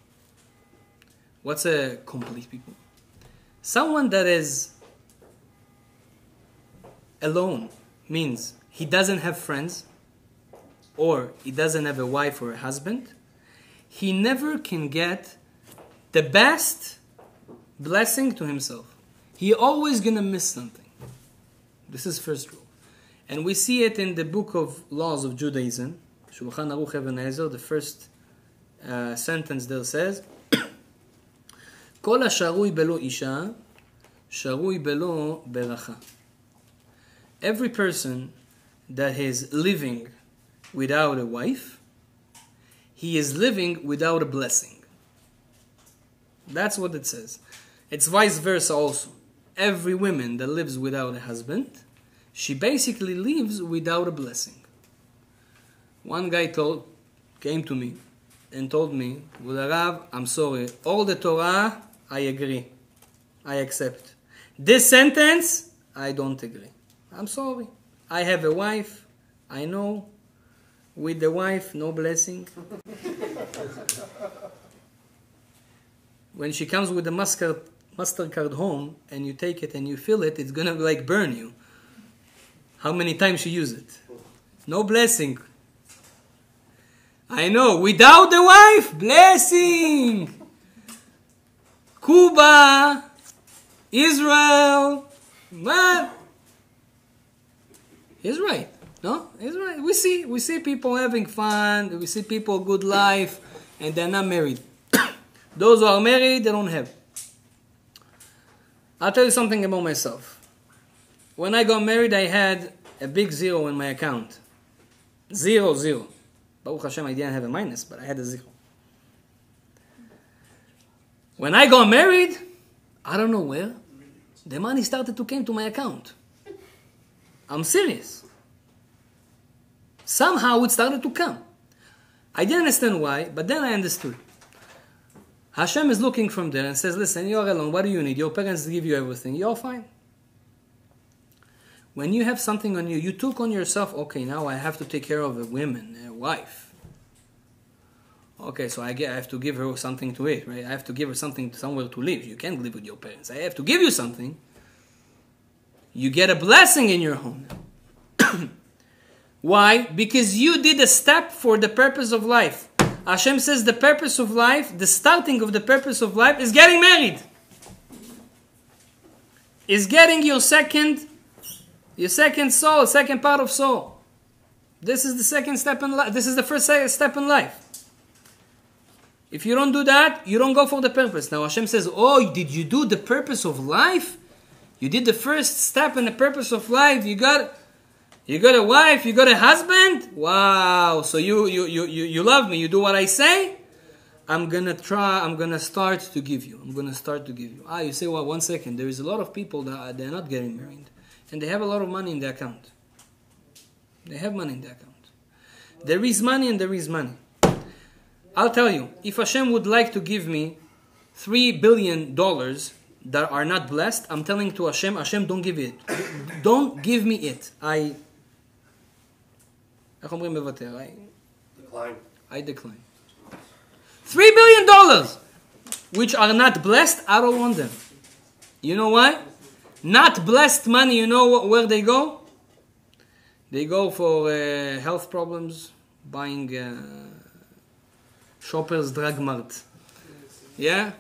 What's a complete people? Someone that is alone means he doesn't have friends, or he doesn't have a wife or a husband. He never can get the best blessing to himself. He always gonna miss something. This is first rule. And we see it in the book of laws of Judaism, Shulchan Aruch Even Ezer, the first sentence there says, כל השרוי בלא אישה, שרוי בלא ברכה. Every person that is living without a wife, he is living without a blessing. That's what it says. It's vice versa also. Every woman that lives without a husband, she basically lives without a blessing. One guy came to me and told me, Rav, I'm sorry, all the Torah, I agree. I accept. This sentence, I don't agree. I'm sorry. I have a wife, I know. With the wife, no blessing. When she comes with the MasterCard home and you take it and you fill it, it's gonna like burn you. How many times you use it? No blessing. I know, without the wife, blessing. Cuba, Israel, what? He's right. No, he's right. We see people having fun. We see people good life, and they're not married. Those who are married, they don't have. I'll tell you something about myself. When I got married, I had a big zero in my account. Zero. Baruch Hashem, I didn't have a minus, but I had a zero. When I got married, I don't know where, the money started to come to my account. I'm serious. Somehow it started to come. I didn't understand why, but then I understood. Hashem is looking from there and says, listen, you're alone. What do you need? Your parents give you everything. You're fine. When you have something on you, you took on yourself, okay, now I have to take care of a woman, a wife. Okay, so I have to give her something to eat, right? I have to give her somewhere to live. You can't live with your parents. I have to give you something. You get a blessing in your home. Why? Because you did a step for the purpose of life. Hashem says the purpose of life, the starting of the purpose of life is getting married. Is getting your second soul, second part of soul. This is the second step in life. This is the first step in life. If you don't do that, you don't go for the purpose. Now Hashem says, oh, did you do the purpose of life? You did the first step in the purpose of life. You got a wife, you got a husband? Wow. So you love me, you do what I say? I'm gonna start to give you. You say, well, 1 second. There is a lot of people that they're not getting married. And they have a lot of money in their account. They have money in their account. There is money and there is money. I'll tell you, if Hashem would like to give me $3 billion that are not blessed, I'm telling to Hashem, don't give it. Don't give me it. I decline. $3 billion, which are not blessed, I don't want them. You know why? Not blessed money, you know where they go? They go for health problems, buying Shoppers Drug Mart. Yeah?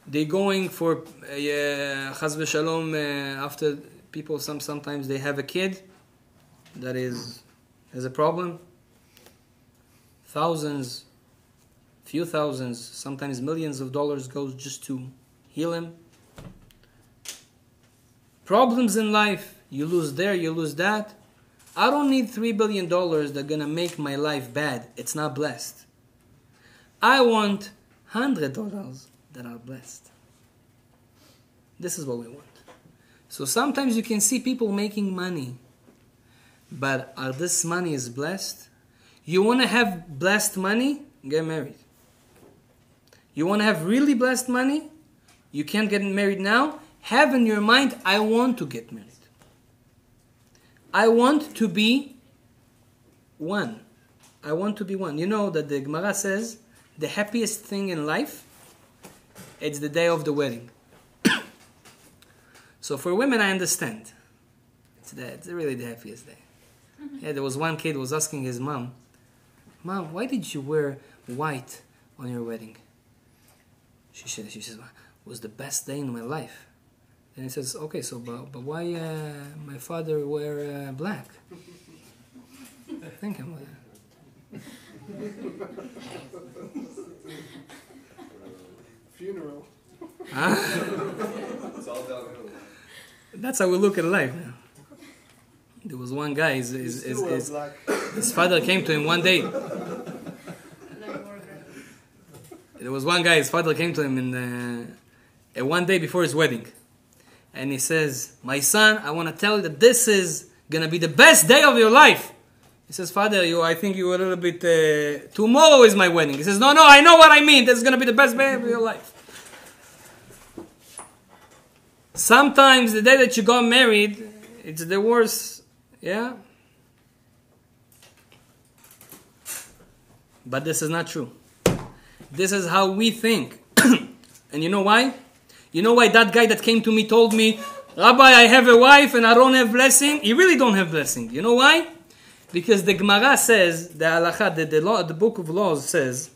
They're going for Chaz v'Shalom, after people sometimes they have a kid that has a problem. Thousands, few thousands, sometimes millions of dollars goes just to heal him. Problems in life, you lose there, you lose that. I don't need $3 billion that are going to make my life bad. It's not blessed. I want $100 that are blessed. This is what we want. So sometimes you can see people making money, but this money is blessed? You want to have blessed money? Get married. You want to have really blessed money? You can't get married now? Have in your mind, I want to get married. I want to be one. I want to be one. You know that the Gemara says the happiest thing in life, it's the day of the wedding. So for women, I understand. It's really the happiest day. Yeah, there was one kid who was asking his mom, Mom, why did you wear white on your wedding? She says, it was the best day in my life. And he says, okay, so but why my father wear black? Think about it. Funeral. Huh? It's all downhill. That's how we look at life now. There was one guy, his father came to him one day. There was one guy, his father came to him in one day before his wedding. And he says, my son, I want to tell you that this is going to be the best day of your life. He says, Father, I think you were a little bit, tomorrow is my wedding. He says, no, I know what I mean. This is going to be the best day of your life. Sometimes the day that you got married, it's the worst, yeah? But this is not true. This is how we think. And you know why? You know why that guy that came to me told me, Rabbi, I have a wife and I don't have blessing? You really don't have blessing. You know why? Because the Gemara says, the halakha, the book of laws says,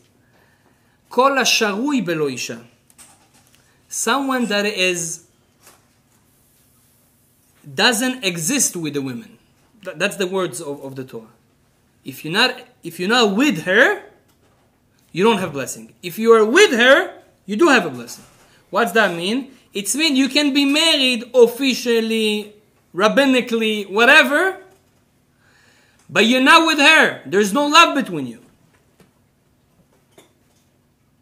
Kol hasharui belo isha. Someone that doesn't exist with the women. That's the words of the Torah. If you're not with her, you don't have blessing. If you are with her, you do have a blessing. What's that mean? It means you can be married officially, rabbinically, whatever, but you're not with her. There's no love between you.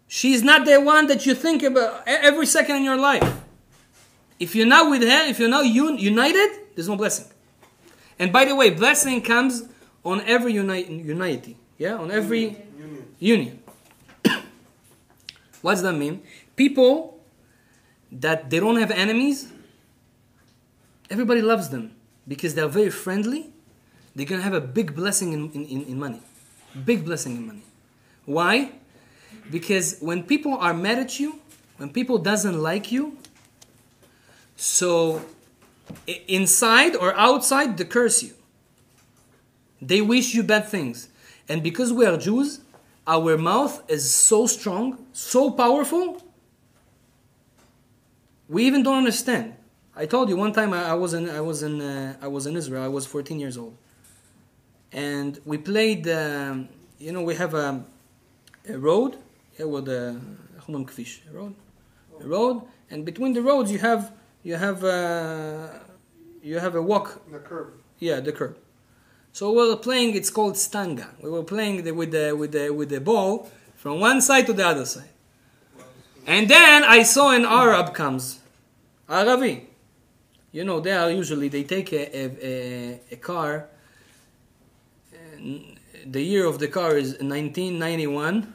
She's not the one that you think about every second in your life. If you're not with her, if you're not united, there's no blessing. And by the way, blessing comes on every unity. Yeah, on every union. What does that mean? People that they don't have enemies, everybody loves them because they're very friendly. They're going to have a big blessing in money. Big blessing in money. Why? Because when people are mad at you, when people doesn't like you, so inside or outside, they curse you. They wish you bad things. And because we are Jews, our mouth is so strong, so powerful, we even don't understand. I told you one time I was in Israel. I was 14 years old, and we played. We have a road. Yeah, with a road, and between the roads you have a walk. The curb. Yeah, the curb. So we were playing. It's called stanga. We were playing with the ball from one side to the other side. And then I saw an Arab comes, Arabi. You know, they take a car. The year of the car is 1991,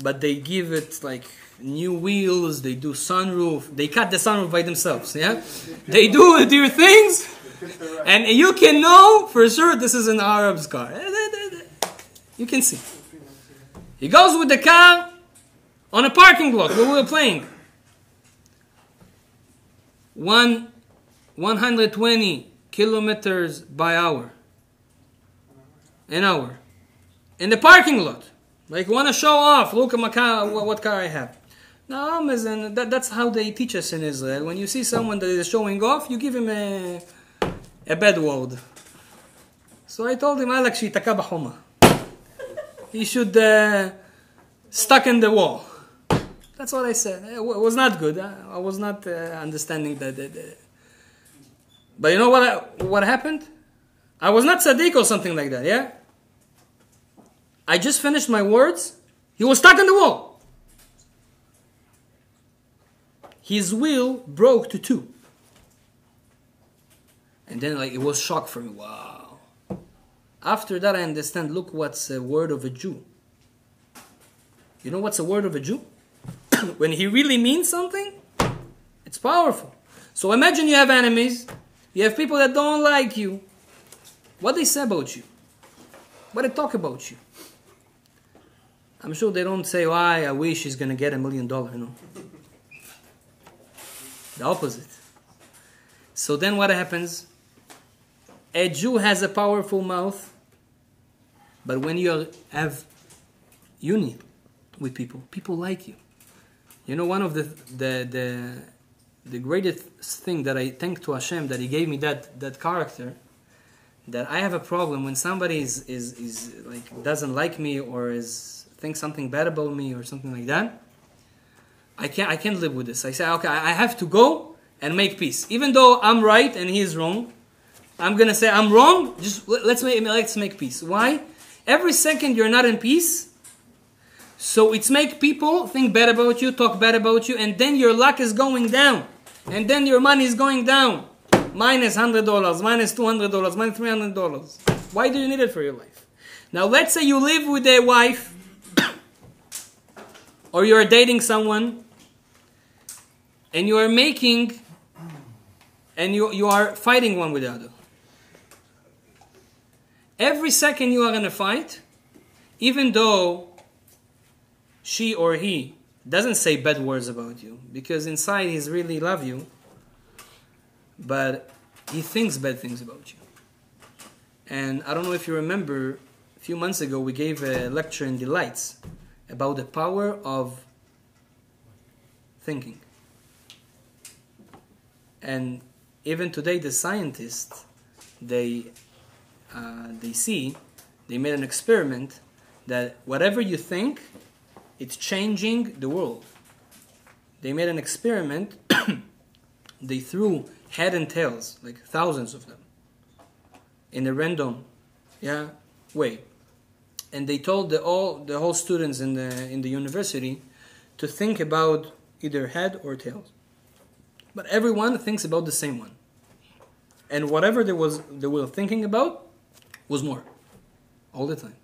but they give it like new wheels. They do sunroof. They cut the sunroof by themselves. Yeah, they do their things, and you can know for sure this is an Arab's car. You can see. He goes with the car on a parking lot where we were playing. 120 kilometers by hour. An hour. In the parking lot. Like, want to show off. Look at my car, what car I have. Now, that's how they teach us in Israel. When you see someone that is showing off, you give him a bad word. So I told him, he should stuck in the wall. That's what I said. It was not good. I was not understanding that. But you know what happened? I was not tzaddik or something like that, yeah? I just finished my words. He was stuck in the wall. His wheel broke to 2. And then it was shock for me. Wow. After that I understand, look what's a word of a Jew. You know what's a word of a Jew? When he really means something, it's powerful. So imagine you have enemies. You have people that don't like you. What they say about you? What they talk about you? I'm sure they don't say, why, I wish he's going to get $1 million. No. The opposite. So then what happens? A Jew has a powerful mouth, but when you have union with people, people like you. You know, one of the greatest thing that I thank to Hashem that He gave me that character, that I have a problem when somebody is like doesn't like me or thinks something bad about me or something like that. I can't live with this. I say, okay, I have to go and make peace, even though I'm right and he is wrong. I'm gonna say I'm wrong. Just let's make peace. Why? Every second you're not in peace. So it's make people think bad about you, talk bad about you, and then your luck is going down. And then your money is going down. Minus $100, minus $200, minus $300. Why do you need it for your life? Now let's say you live with a wife, or you're dating someone, and you are making, and you are fighting one with the other. Every second you are in a fight, even though she or he doesn't say bad words about you, because inside he's really love you, but he thinks bad things about you. And I don't know if you remember, a few months ago we gave a lecture in Delights about the power of thinking. And even today the scientists, they made an experiment that whatever you think, it's changing the world. They made an experiment. They threw head and tails, like thousands of them, in a random way. And they told the whole students in the university to think about either head or tails. But everyone thinks about the same one. And whatever they were thinking about was more. All the time.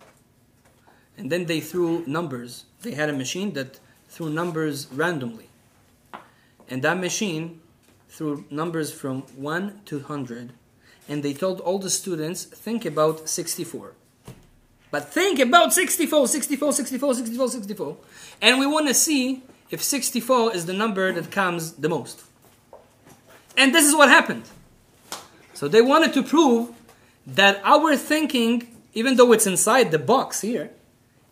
And then they threw numbers. They had a machine that threw numbers randomly. And that machine threw numbers from 1 to 100. And they told all the students, think about 64. But think about 64, 64, 64, 64, 64. And we want to see if 64 is the number that comes the most. And this is what happened. So they wanted to prove that our thinking, even though it's inside the box here,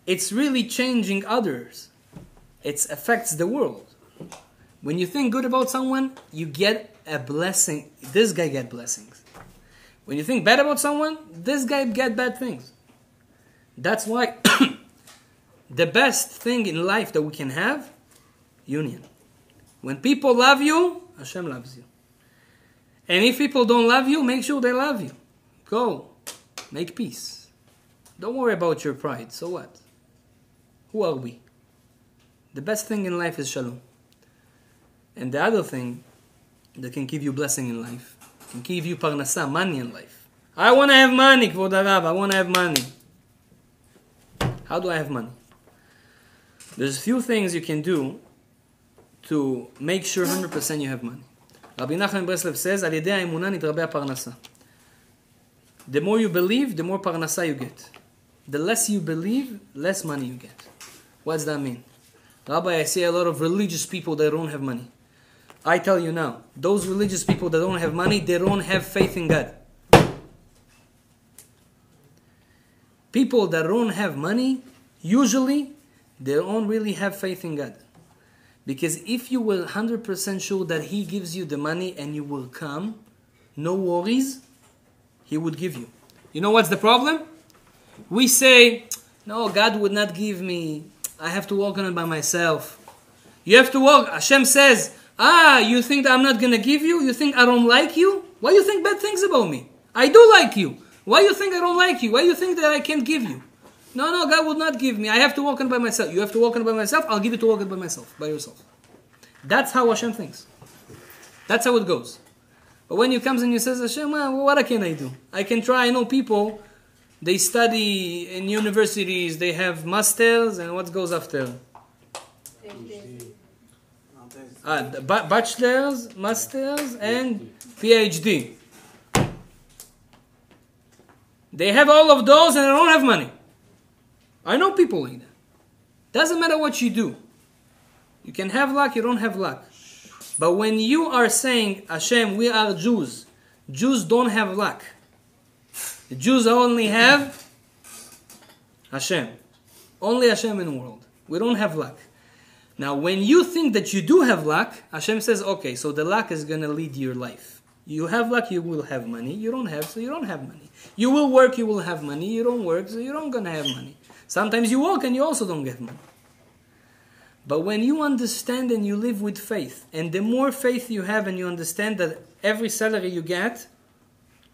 it's really changing others. It affects the world. When you think good about someone, you get a blessing. This guy get blessings. When you think bad about someone, this guy get bad things. That's why the best thing in life that we can have, union. When people love you, Hashem loves you. And if people don't love you, make sure they love you. Go. Make peace. Don't worry about your pride. So what? Who are we? The best thing in life is shalom. And the other thing that can give you blessing in life, can give you parnasa, money in life. I want to have money, Kvod Harav. I want to have money. How do I have money? There's a few things you can do to make sure 100% you have money. Rabbi Nachman Breslev says, Al yedei ha'emunah nitrabeh ha'parnasa. The more you believe, the more parnasa you get. The less you believe, less money you get. What does that mean? Rabbi, I see a lot of religious people that don't have money. I tell you now, those religious people that don't have money, they don't have faith in God. People that don't have money, usually, they don't really have faith in God. Because if you were 100% sure that He gives you the money and you will come, no worries, He would give you. You know what's the problem? We say, no, God would not give me. I have to work on it by myself. You have to work. Hashem says, you think that I'm not going to give you? You think I don't like you? Why you think bad things about me? I do like you. Why you think I don't like you? Why you think that I can't give you? No, God would not give me. I have to work on it by myself. You have to work on it by myself. I'll give you to work on it by myself, by yourself. That's how Hashem thinks. That's how it goes. But when you comes and you says, Hashem, what can I do? I can try. I know people, they study in universities, they have masters, and what goes after? Bachelors, masters, and PhD. They have all of those and they don't have money. I know people like that. Doesn't matter what you do. You can have luck, you don't have luck. But when you are saying, Hashem, we are Jews. Jews don't have luck. The Jews only have Hashem. Only Hashem in the world. We don't have luck. Now, when you think that you do have luck, Hashem says, okay, so the luck is going to lead your life. You have luck, you will have money. You don't have, so you don't have money. You will work, you will have money. You don't work, so you don't going to have money. Sometimes you work and you also don't get money. But when you understand and you live with faith, and the more faith you have and you understand that every salary you get,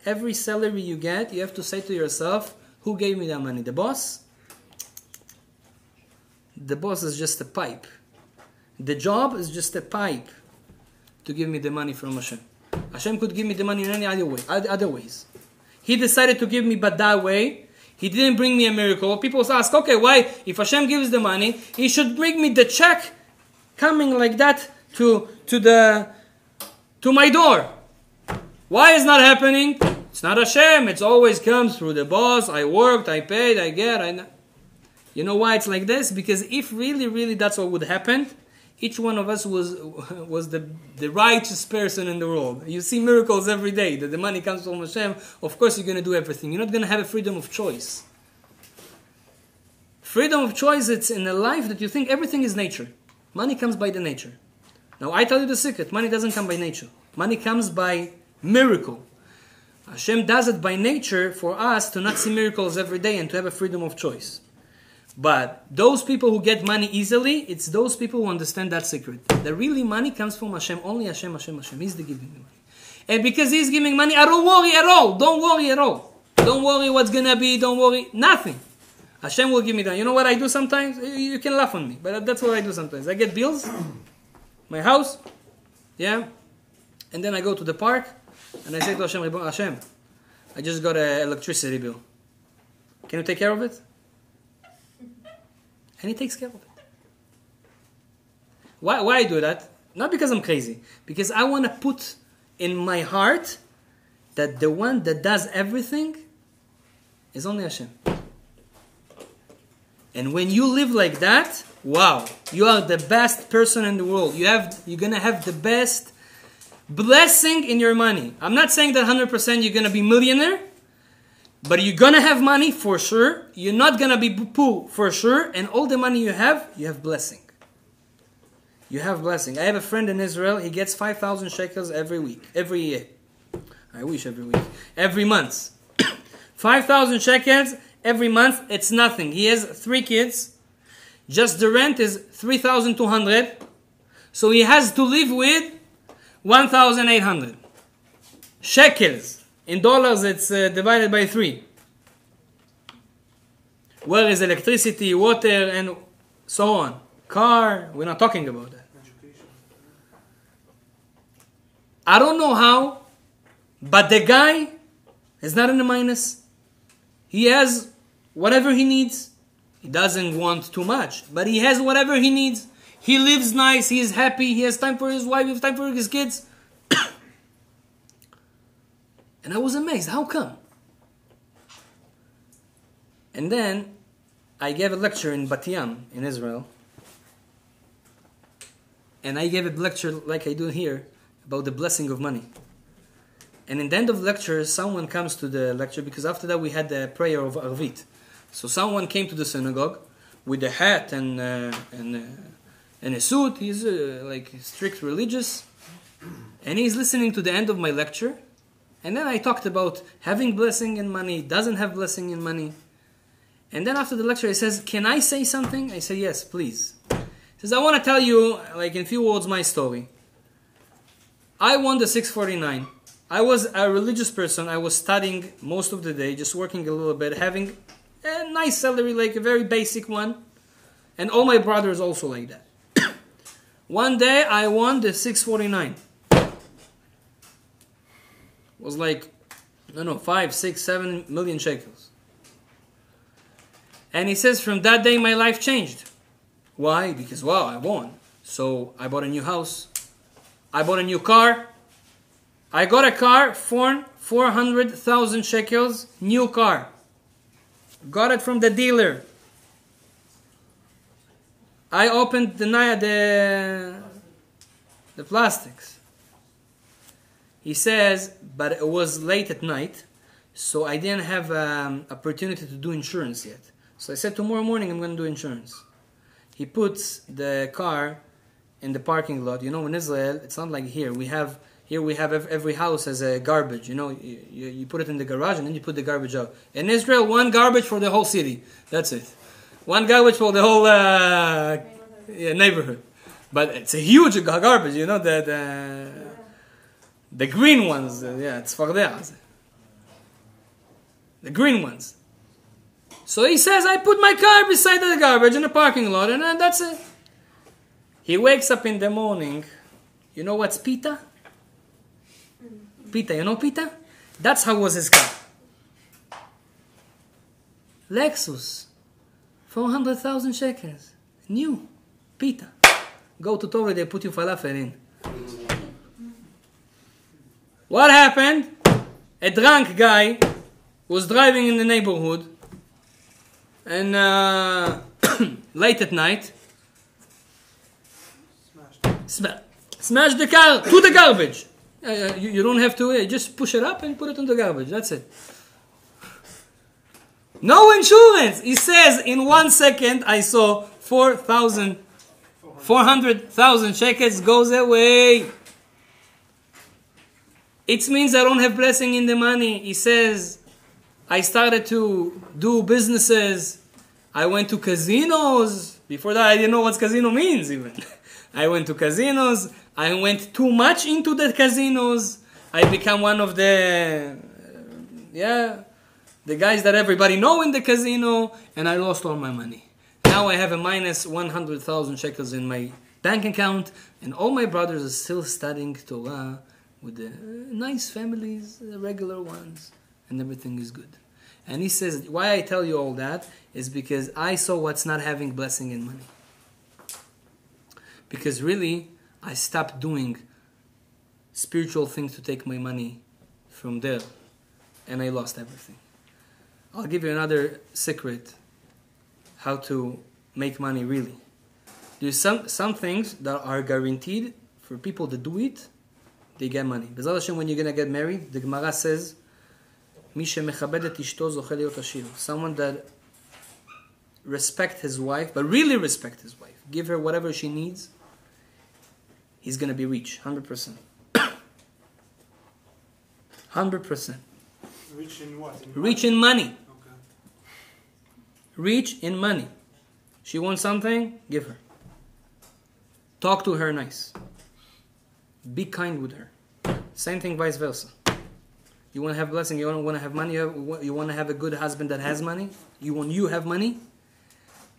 you have to say to yourself, who gave me that money? The boss? The boss is just a pipe. The job is just a pipe to give me the money from Hashem. Hashem could give me the money in any other ways. He decided to give me but that way. He didn't bring me a miracle. People ask, okay, why? If Hashem gives the money, He should bring me the check coming like that to my door. Why is not happening? It's not Hashem. It always comes through the boss. I worked, I paid, I get. You know why it's like this? Because if really, really that's what would happen, each one of us was the righteous person in the world. You see miracles every day, that the money comes from Hashem. Of course you're going to do everything. You're not going to have a freedom of choice. Freedom of choice, it's in a life that you think everything is nature. Money comes by the nature. Now I tell you the secret, money doesn't come by nature. Money comes by miracle. Hashem does it by nature for us to not see miracles every day and to have a freedom of choice. But those people who get money easily, it's those people who understand that secret. That really money comes from Hashem, only Hashem, Hashem, Hashem. He's the giving the money. And because He's giving money, I don't worry at all. Don't worry at all. Don't worry what's going to be, don't worry. Nothing. Hashem will give me that. You know what I do sometimes? You can laugh on me, but that's what I do sometimes. I get bills, my house, yeah, and then I go to the park, and I say to Hashem, Hashem, I just got an electricity bill. Can you take care of it? And He takes care of it. Why I do that? Not because I'm crazy. Because I want to put in my heart that the one that does everything is only Hashem. And when you live like that, wow, you are the best person in the world. You're going to have the best blessing in your money. I'm not saying that 100% you're going to be millionaire, but you're going to have money for sure. You're not going to be poor for sure. And all the money you have blessing. You have blessing. I have a friend in Israel. He gets 5,000 shekels every year. I wish every week. Every month. 5,000 shekels every month. It's nothing. He has 3 kids. Just the rent is 3,200. So he has to live with 1,800 shekels. In dollars, it's divided by 3. Where is electricity, water, and so on? Car, we're not talking about that. Education. I don't know how, but the guy is not in the minus. He has whatever he needs. He doesn't want too much, but he has whatever he needs. He lives nice, he is happy, he has time for his wife, he has time for his kids. And I was amazed, how come? And then I gave a lecture in Bat Yam in Israel. And I gave a lecture like I do here about the blessing of money. And in the end of the lecture, someone comes to the lecture, because after that we had the prayer of Arvit. So someone came to the synagogue with a hat and a suit. He's like strict religious. And he's listening to the end of my lecture. And then I talked about having blessing in money, doesn't have blessing in money. And then after the lecture he says, can I say something? I say, yes, please. He says, I want to tell you, like in few words, my story. I won the 649. I was a religious person. I was studying most of the day, just working a little bit, having a nice salary, like a very basic one. And all my brothers also like that. One day I won the 649. It was like, I don't know, 5, 6, 7 million shekels. And he says, from that day my life changed. Why? Because, wow, I won. So I bought a new house. I bought a new car. I got a car for 400,000 shekels, new car. Got it from the dealer. I opened the plastics. He says, but it was late at night, so I didn't have opportunity to do insurance yet. So I said, tomorrow morning I'm going to do insurance. He puts the car in the parking lot. You know, in Israel, it's not like here. Here we have every house has a garbage. You know, you put it in the garage and then you put the garbage out. In Israel, one garbage for the whole city. That's it. One garbage for the whole neighborhood. But it's a huge garbage, you know, the green ones. It's for there. The green ones. So he says, I put my car beside the garbage in the parking lot and that's it. He wakes up in the morning. You know what's pita? Pita, you know pita? That's how was his car. Lexus. 400,000 shekels. New. Pita. Go to Torah, they put you falafel in. What happened? A drunk guy was driving in the neighborhood and late at night Smash the car to the garbage. You don't have to, just push it up and put it in the garbage. That's it. No insurance. He says in 1 second I saw 400,000 shekels goes away. It means I don't have blessing in the money. He says I started to do businesses. I went to casinos. Before that I didn't know what casino means even. I went to casinos. I went too much into the casinos. I become one of the guys that everybody know in the casino, and I lost all my money. Now I have a minus 100,000 shekels in my bank account, and all my brothers are still studying Torah with the nice families, the regular ones, and everything is good. And he says, why I tell you all that is because I saw what's not having blessing in money. Because really, I stopped doing spiritual things to take my money from there, and I lost everything. I'll give you another secret how to make money really. There's some things that are guaranteed for people that do it, they get money. B'ezrat Hashem, when you're going to get married, the Gemara says, Mi shemechabed et ishto zoche liot ashir. Someone that respect his wife, but really respect his wife, give her whatever she needs, he's going to be rich, 100%. 100%. Rich in what? Rich in money. Okay. Rich in money. She wants something, give her. Talk to her nice. Be kind with her. Same thing vice versa. You want to have blessing, you want to have money, you want to have a good husband that has money, you have money,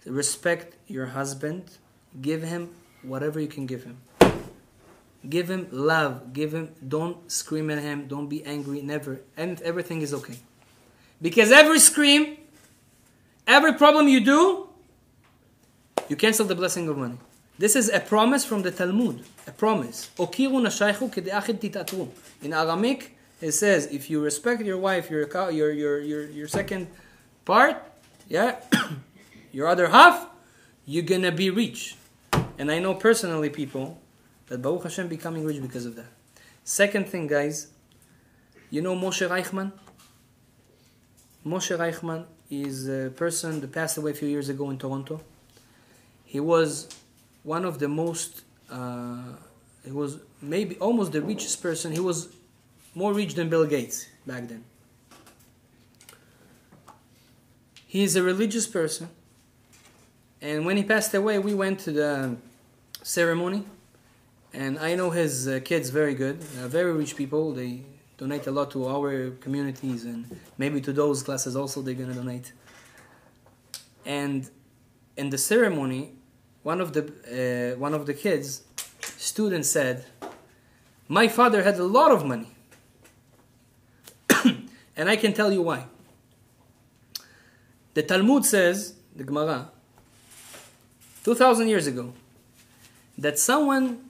respect your husband, give him whatever you can give him. Give him love, don't scream at him, don't be angry, never, and everything is okay. Because every scream, every problem you do, you cancel the blessing of money. This is a promise from the Talmud, a promise. In Aramaic, it says, if you respect your wife, your second part, your other half, you're gonna be rich. And I know personally people that Baruch Hashem becoming rich because of that. Second thing, guys, you know Moshe Reichman? Moshe Reichman is a person that passed away a few years ago in Toronto. He was one of the most, he was maybe almost the richest person. He was more rich than Bill Gates back then. He is a religious person. And when he passed away, we went to the ceremony. And I know his kids very good. Very rich people. They donate a lot to our communities, and maybe to those classes also they're going to donate. And in the ceremony, one of the kids, student said, "My father had a lot of money." And I can tell you why. The Talmud says, the Gemara, 2,000 years ago, that someone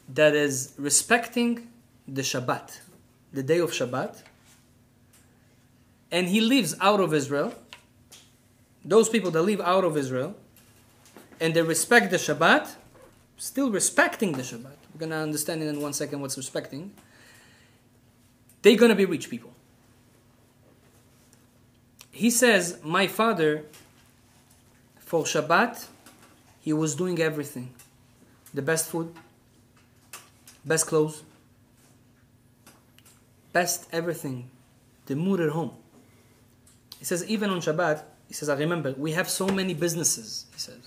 that is respecting the Shabbat, the day of Shabbat, and he lives out of Israel, those people that live out of Israel, and they respect the Shabbat, still respecting the Shabbat, we're going to understand in 1 second what's respecting, they're going to be rich people. He says, my father, for Shabbat, he was doing everything. The best food, best clothes, best everything. The mood at home. He says, even on Shabbat, he says, I remember, we have so many businesses, he says.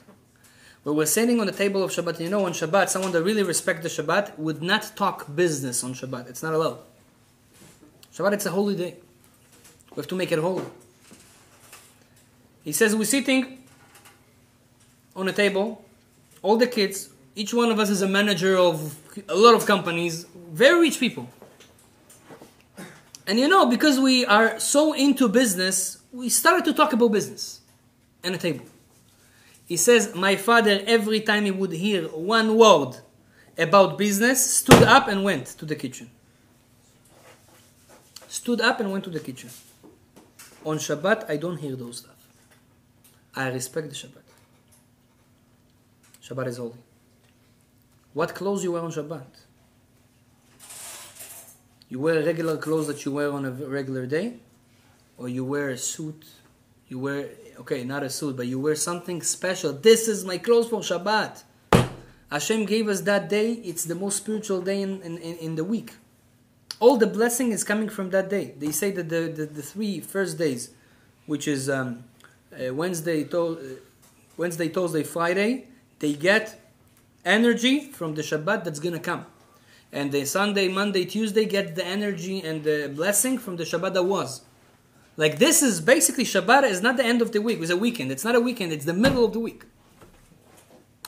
Where we're sitting on the table of Shabbat, you know, on Shabbat, someone that really respects the Shabbat would not talk business on Shabbat. It's not allowed. Shabbat, it's a holy day. We have to make it holy. He says, we're sitting on a table, all the kids, each one of us is a manager of a lot of companies, very rich people. And you know, because we are so into business, we started to talk about business at a table. He says, my father, every time he would hear one word about business, stood up and went to the kitchen. Stood up and went to the kitchen. On Shabbat, I don't hear those stuff. I respect the Shabbat. Shabbat is holy. What clothes you wear on Shabbat? You wear regular clothes that you wear on a regular day? Or you wear a suit? You wear, okay, not a suit, but you wear something special. This is my clothes for Shabbat. Hashem gave us that day. It's the most spiritual day in the week. All the blessing is coming from that day. They say that the 3 first days, which is Wednesday, Thursday, Friday, they get energy from the Shabbat that's going to come. And the Sunday, Monday, Tuesday get the energy and the blessing from the Shabbat that was. Like this is basically Shabbat is not the end of the week. It's a weekend. It's not a weekend. It's the middle of the week.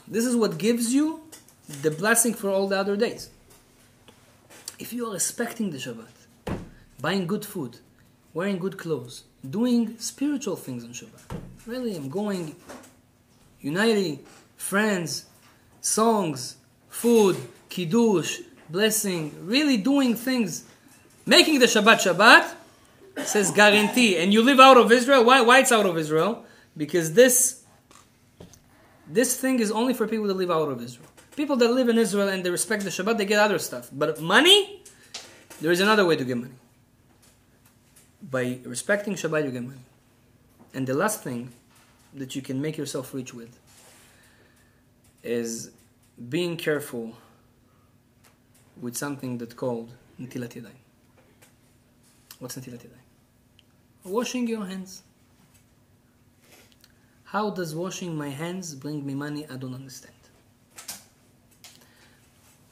This is what gives you the blessing for all the other days. If you are respecting the Shabbat, buying good food, wearing good clothes, doing spiritual things on Shabbat. Really, I'm going, unity, friends, songs, food, kiddush, blessing, really doing things, making the Shabbat, says guarantee. And you live out of Israel. Why it's out of Israel? Because this thing is only for people that live out of Israel. People that live in Israel and they respect the Shabbat, they get other stuff. But money, there is another way to get money. By respecting Shabbat, you get money. And the last thing that you can make yourself rich with is being careful with something that's called Netilat Yadayim. What's Netilat Yadayim? Washing your hands. How does washing my hands bring me money? I don't understand.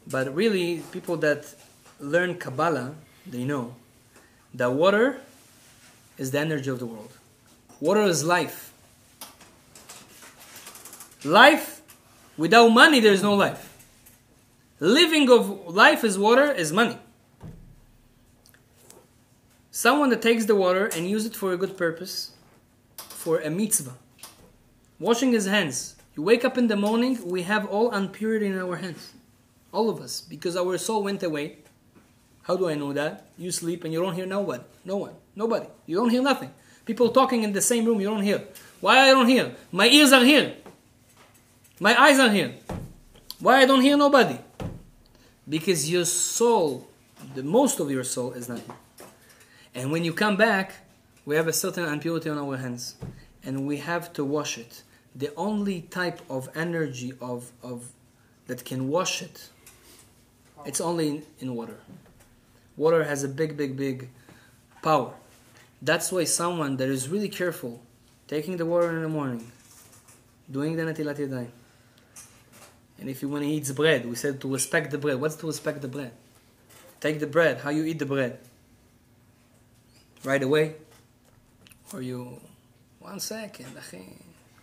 But really, people that learn Kabbalah, they know that water is the energy of the world. Water is life. Life, without money, there is no life. Living of life is water, is money. Someone that takes the water and uses it for a good purpose, for a mitzvah. Washing his hands. You wake up in the morning, we have all impurity in our hands. All of us. Because our soul went away. How do I know that? You sleep and you don't hear nobody. No one. Nobody. You don't hear nothing. People talking in the same room, you don't hear. Why I don't hear? My ears are here. My eyes are here. Why I don't hear nobody? Because your soul, the most of your soul is not here. And when you come back, we have a certain impurity on our hands. And we have to wash it. The only type of energy of that can wash it, it's only in water. Water has a big power. That's why someone that is really careful, taking the water in the morning, doing the Netilat Yadayim. And if you want to eat bread, we said to respect the bread. What's to respect the bread? Take the bread. How you eat the bread? Right away? Or you... 1 second,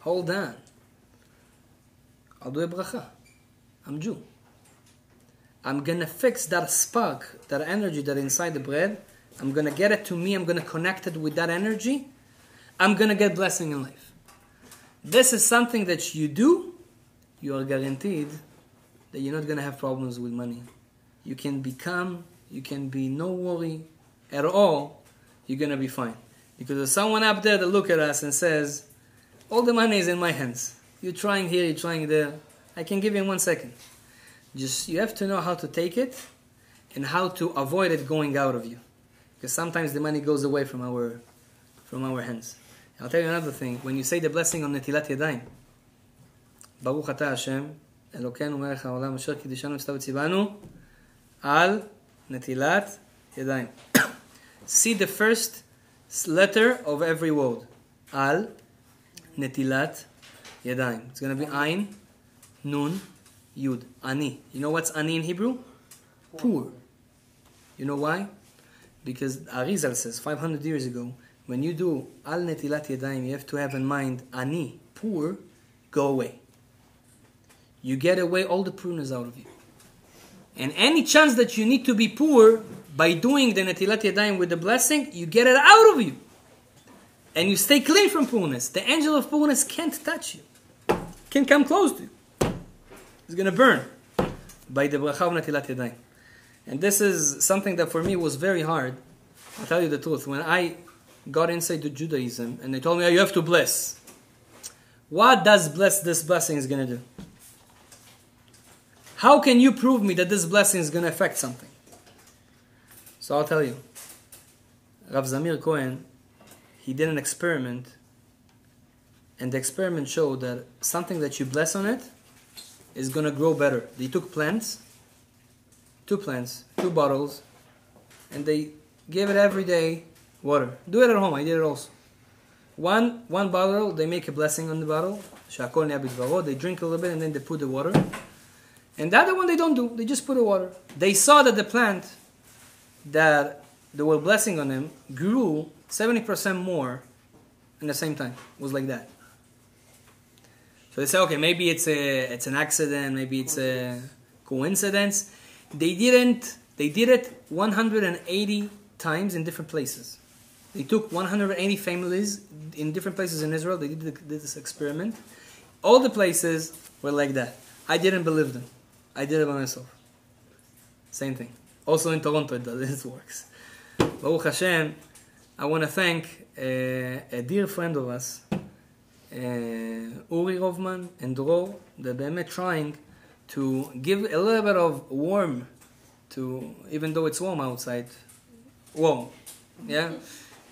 hold on. I'll do a bracha. I'm Jew. I'm going to fix that spark, that energy that inside the bread. I'm going to get it to me. I'm going to connect it with that energy. I'm going to get blessing in life. This is something that you do. You are guaranteed that you're not going to have problems with money. You can be calm. You can be no worry at all. You're going to be fine. Because there's someone up there that look at us and says, all the money is in my hands. You're trying here, you're trying there. I can give you in 1 second. Just, you have to know how to take it and how to avoid it going out of you. Because sometimes the money goes away from our hands. I'll tell you another thing. When you say the blessing on Netilat Yadayim, Baruch Ata Hashem, Elokeinu melech haolam asher kiddushanu v'tzivanu v'tzivanu al Netilat Yadayim. See the first letter of every word. Al Netilat Yadayim. It's going to be Ain, Nun, Yud. Ani. You know what's Ani in Hebrew? Poor. You know why? Because Arizal says 500 years ago, when you do Al Netilat Yadayim, you have to have in mind Ani, poor, go away. You get away all the poorness out of you. And any chance that you need to be poor, by doing the Netilat Yadayim with the blessing, you get it out of you. And you stay clean from poorness. The angel of poorness can't touch you. Can't come close to you. It's going to burn by the bracha of Netilat Yadayim. And this is something that for me was very hard. I'll tell you the truth. When I got inside to Judaism and they told me, oh, you have to bless. What does this blessing is going to do? How can you prove me that this blessing is going to affect something? So I'll tell you. Rav Zamir Cohen, he did an experiment, and the experiment showed that something that you bless on it is going to grow better. They took two bottles, and they gave it every day water. Do it at home, I did it also. One bottle, they make a blessing on the bottle. They drink a little bit and then they put the water. And the other one they don't do, they just put the water. They saw that the plant that they were blessing on them grew 70% more in the same time. It was like that. So they say, okay, maybe it's an accident, maybe it's a coincidence. They did it 180 times in different places. They took 180 families in different places in Israel. They did this experiment. All the places were like that. I didn't believe them. I did it by myself. Same thing. Also in Toronto, this works. Baruch Hashem, I want to thank a dear friend of us, Uri Rovman and Dror, they're באמת trying to give a little bit of warmth to, even though it's warm outside. Warm. Yeah?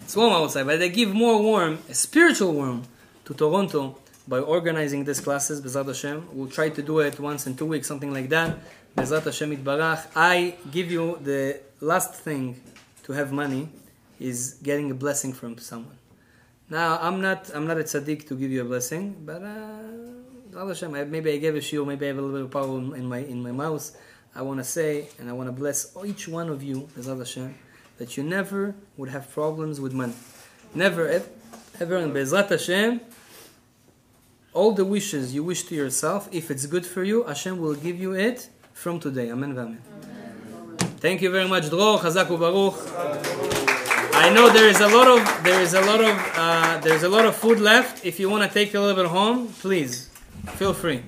It's warm outside, but they give more warmth, a spiritual warmth, to Toronto by organizing these classes, Bezrat Hashem. We'll try to do it once in 2 weeks, something like that. Bezrat Hashem Yitbarach. I give you the last thing to have money is getting a blessing from someone. Now, I'm not a tzaddik to give you a blessing, but Bezrat Hashem, maybe I gave a shiur, maybe I have a little bit of power in my mouth. I want to say, and I want to bless each one of you, Bezrat Hashem, that you never would have problems with money. Never, ever, and Bezrat Hashem, all the wishes you wish to yourself, if it's good for you, Hashem will give you it from today. Amen v'amen. Thank you very much, Dror. Chazak u'baruch. I know there's a lot of food left. If you want to take a little bit home, please, feel free.